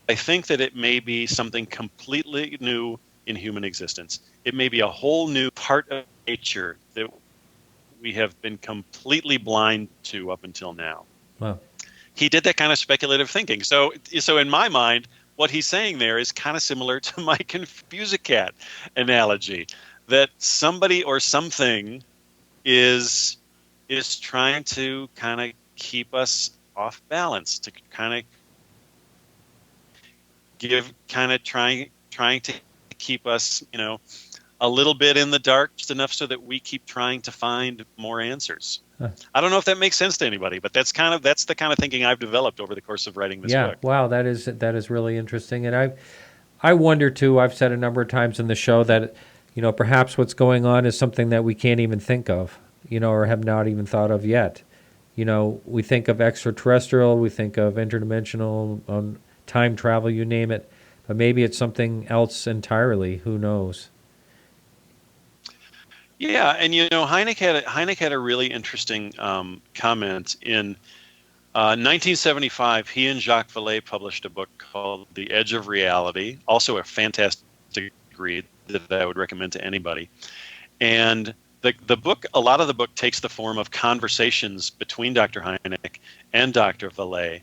I think that it may be something completely new in human existence. It may be a whole new part of nature that we have been completely blind to up until now. Wow. He did that kind of speculative thinking. So in my mind, what he's saying there is kind of similar to my Confuse a Cat analogy, that somebody or something is trying to kind of keep us off balance, to kind of trying to keep us, a little bit in the dark, just enough so that we keep trying to find more answers. Huh. I don't know if that makes sense to anybody, but that's the kind of thinking I've developed over the course of writing this book. Wow, that is really interesting. And I wonder too, I've said a number of times in the show that, perhaps what's going on is something that we can't even think of, or have not even thought of yet. We think of extraterrestrial, we think of interdimensional, time travel, you name it, but maybe it's something else entirely. Who knows? Yeah, and Hynek had a really interesting comment in 1975. He and Jacques Vallée published a book called The Edge of Reality, also a fantastic read that I would recommend to anybody. And the book, a lot of the book takes the form of conversations between Dr. Hynek and Dr. Vallée.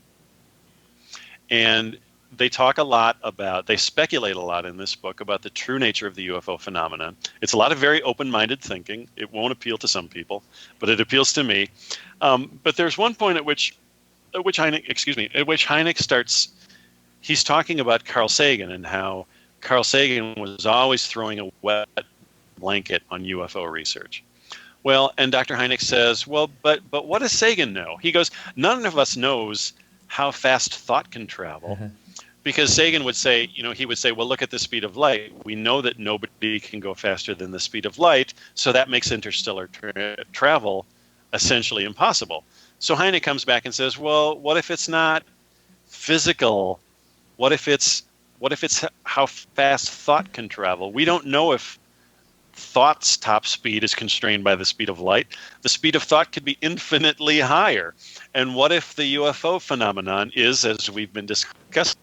And they talk a lot about, they speculate a lot in this book about the true nature of the UFO phenomenon. It's a lot of very open-minded thinking. It won't appeal to some people, but it appeals to me. But there's one point at which Hynek starts, he's talking about Carl Sagan and how Carl Sagan was always throwing a wet blanket on UFO research. Well, and Dr. Hynek says, well, but what does Sagan know? He goes, none of us knows how fast thought can travel. Because Sagan would say, he would say, well, look at the speed of light. We know that nobody can go faster than the speed of light, so that makes interstellar travel essentially impossible. So Hynek comes back and says, well, what if it's not physical? What if it's how fast thought can travel? We don't know if thought's top speed is constrained by the speed of light. The speed of thought could be infinitely higher. And what if the UFO phenomenon is, as we've been discussing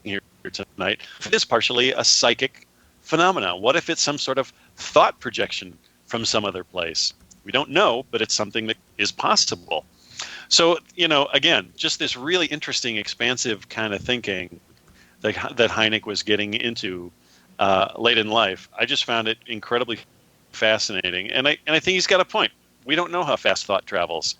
here tonight, it is partially a psychic phenomenon? What if it's some sort of thought projection from some other place? We don't know, but it's something that is possible. So, again, just this really interesting, expansive kind of thinking that Hynek was getting into late in life. I just found it incredibly fascinating, and I think he's got a point. We don't know how fast thought travels.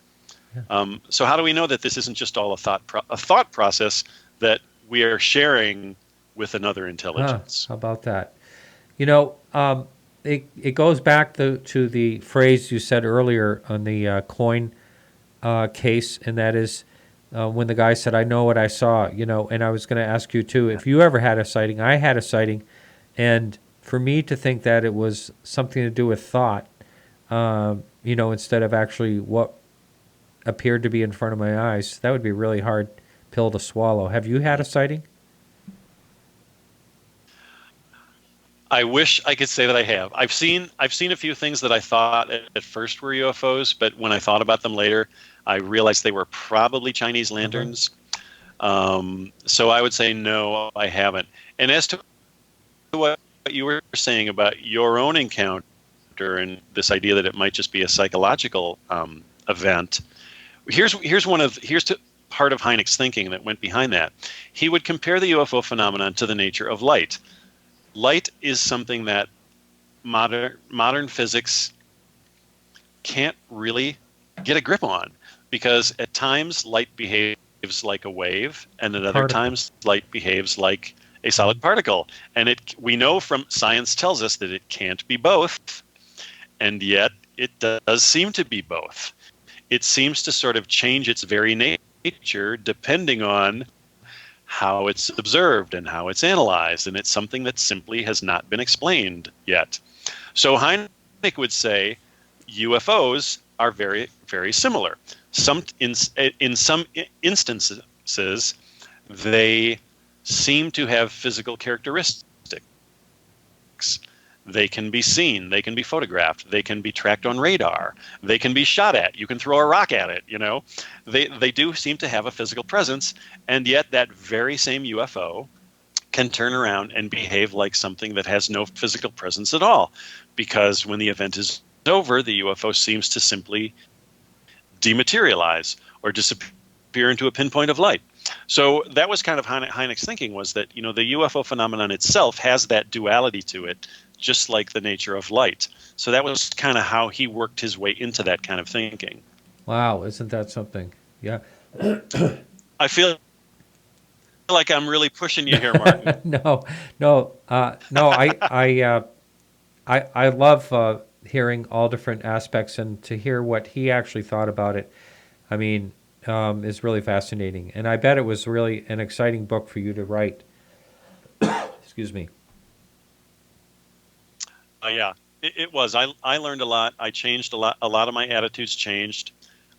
So how do we know that this isn't just all a thought process that we are sharing with another intelligence? How about that? It goes back to the phrase you said earlier on the coin case, and that is when the guy said, I know what I saw, and I was going to ask you too, if you ever had a sighting. I had a sighting, and for me to think that it was something to do with thought, instead of actually what appeared to be in front of my eyes, that would be a really hard pill to swallow. Have you had a sighting? I wish I could say that I have. I've seen a few things that I thought at first were UFOs, but when I thought about them later, I realized they were probably Chinese lanterns. So I would say no, I haven't. And as to what you were saying about your own encounter and this idea that it might just be a psychological event, here's part of Hynek's thinking that went behind that. He would compare the UFO phenomenon to the nature of light. Light is something that modern physics can't really get a grip on, because at times light behaves like a wave, and at other times light behaves like a solid particle. And we know from science tells us that it can't be both, and yet it does seem to be both. It seems to sort of change its very nature depending on how it's observed and how it's analyzed, and it's something that simply has not been explained yet. So Hynek would say UFOs are very, very similar. In some instances, they seem to have physical characteristics. They can be seen, they can be photographed, they can be tracked on radar, they can be shot at, you can throw a rock at it, They do seem to have a physical presence, and yet that very same UFO can turn around and behave like something that has no physical presence at all, because when the event is over, the UFO seems to simply dematerialize or disappear into a pinpoint of light. So that was kind of Hynek's thinking, was that, the UFO phenomenon itself has that duality to it, just like the nature of light. So that was kind of how he worked his way into that kind of thinking. Wow, isn't that something? Yeah. I feel like I'm really pushing you here, Martin. No. I love hearing all different aspects, and to hear what he actually thought about it, is really fascinating. And I bet it was really an exciting book for you to write. Excuse me. Yeah, it was. I learned a lot. I changed a lot. A lot of my attitudes changed.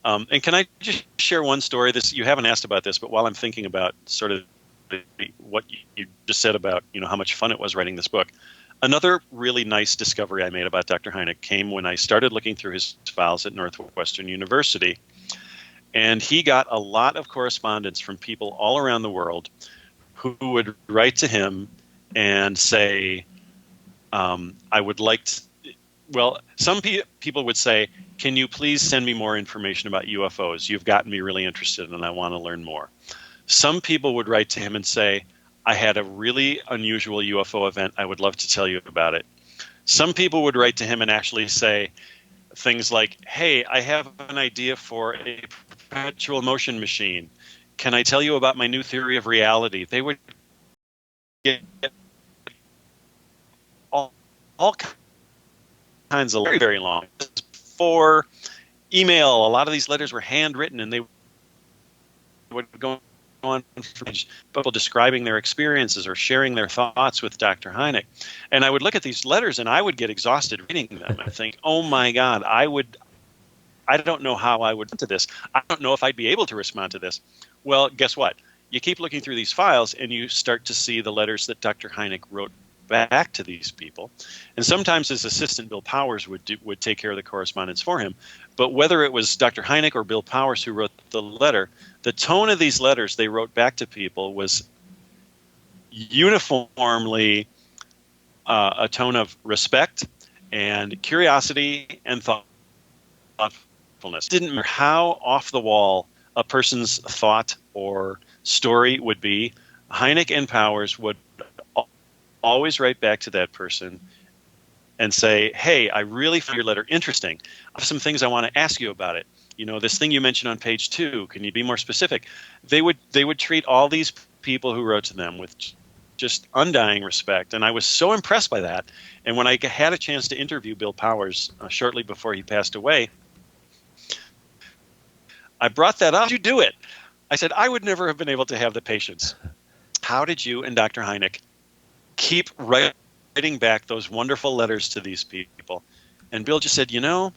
And can I just share one story? You haven't asked about this, but while I'm thinking about sort of what you just said about how much fun it was writing this book, another really nice discovery I made about Dr. Hynek came when I started looking through his files at Northwestern University, and he got a lot of correspondence from people all around the world who would write to him and say, I would like to, Well, some people would say, can you please send me more information about UFOs? You've gotten me really interested and I want to learn more. Some people would write to him and say, I had a really unusual UFO event. I would love to tell you about it. Some people would write to him and actually say things like, hey, I have an idea for a perpetual motion machine. Can I tell you about my new theory of reality? They would get all kinds of very, very long. For email, a lot of these letters were handwritten, and they would go on for people describing their experiences or sharing their thoughts with Dr. Hynek. And I would look at these letters, and I would get exhausted reading them. I think, oh my God, I don't know how I would respond to this. I don't know if I'd be able to respond to this. Well, guess what? You keep looking through these files, and you start to see the letters that Dr. Hynek wrote back to these people. And sometimes his assistant, Bill Powers, would take care of the correspondence for him. But whether it was Dr. Hynek or Bill Powers who wrote the letter, the tone of these letters they wrote back to people was uniformly a tone of respect and curiosity and thoughtfulness. It didn't matter how off the wall a person's thought or story would be, Hynek and Powers would always write back to that person and say, hey, I really found your letter interesting. I have some things I want to ask you about it. You know, this thing you mentioned on page 2, can you be more specific? They would treat all these people who wrote to them with just undying respect. And I was so impressed by that. And when I had a chance to interview Bill Powers shortly before he passed away, I brought that up. How did you do it? I said, I would never have been able to have the patience. How did you and Dr. Hynek keep writing back those wonderful letters to these people? And Bill just said, you know,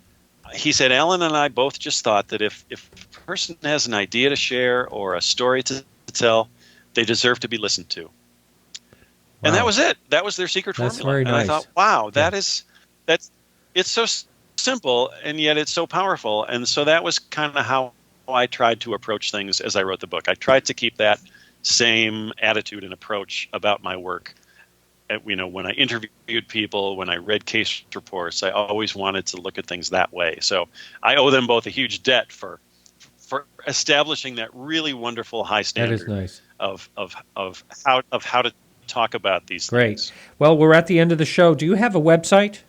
he said, Alan and I both just thought that if a person has an idea to share or a story to tell, they deserve to be listened to. Wow. And that was it. That was their secret That's formula. Very and nice. I thought, wow, it's so simple and yet it's so powerful. And so that was kind of how I tried to approach things as I wrote the book. I tried to keep that same attitude and approach about my work. You know, when I interviewed people, when I read case reports, I always wanted to look at things that way. So I owe them both a huge debt for establishing that really wonderful high standard. That is nice. of how to talk about these Great. things. Well, we're at the end of the show. Do you have a website?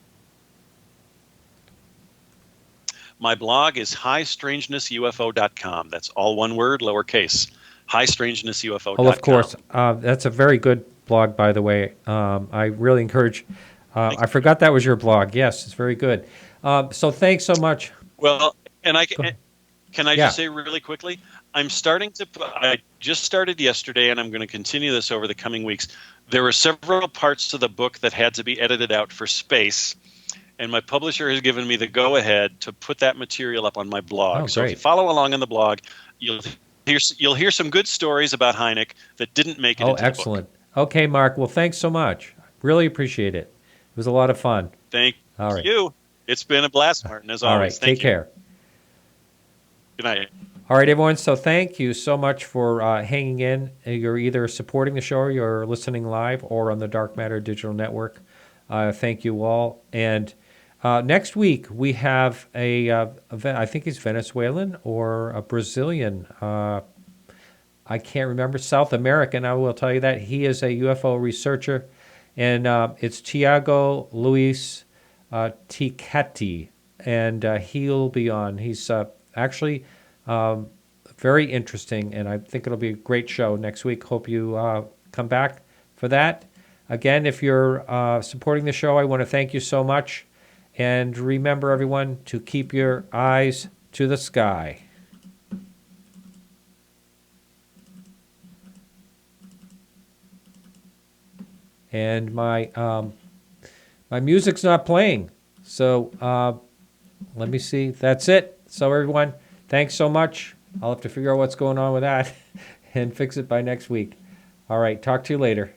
My blog is highstrangenessufo.com. That's all one word, lowercase. Highstrangenessufo.com. Well, of course. That's a very good blog, by the way. I really encourage. I forgot that was your blog. Yes, it's very good. So thanks so much. Well, and can I just say really quickly? I just started yesterday, and I'm going to continue this over the coming weeks. There were several parts to the book that had to be edited out for space, and my publisher has given me the go-ahead to put that material up on my blog. Oh, so great. if you follow along on the blog, you'll hear some good stories about Hynek that didn't make it into excellent. the book. Okay, Mark. Well, thanks so much. Really appreciate it. It was a lot of fun. Thank All right. you. It's been a blast, Martin, as always. All right. Thank Take you. care. Good night. All right, everyone. So thank you so much for hanging in. You're either supporting the show or you're listening live or on the Dark Matter Digital Network. Thank you all. And next week we have I think he's Venezuelan or a Brazilian. I can't remember. South American, I will tell you that. He is a UFO researcher. And it's Tiago Luis Ticati. And he'll be on. He's actually very interesting, and I think it'll be a great show next week. Hope you come back for that. Again, if you're supporting the show, I want to thank you so much. And remember, everyone, to keep your eyes to the sky. And my music's not playing, so let me see. That's it. So everyone, thanks so much. I'll have to figure out what's going on with that and fix it by next week. All right, talk to you later.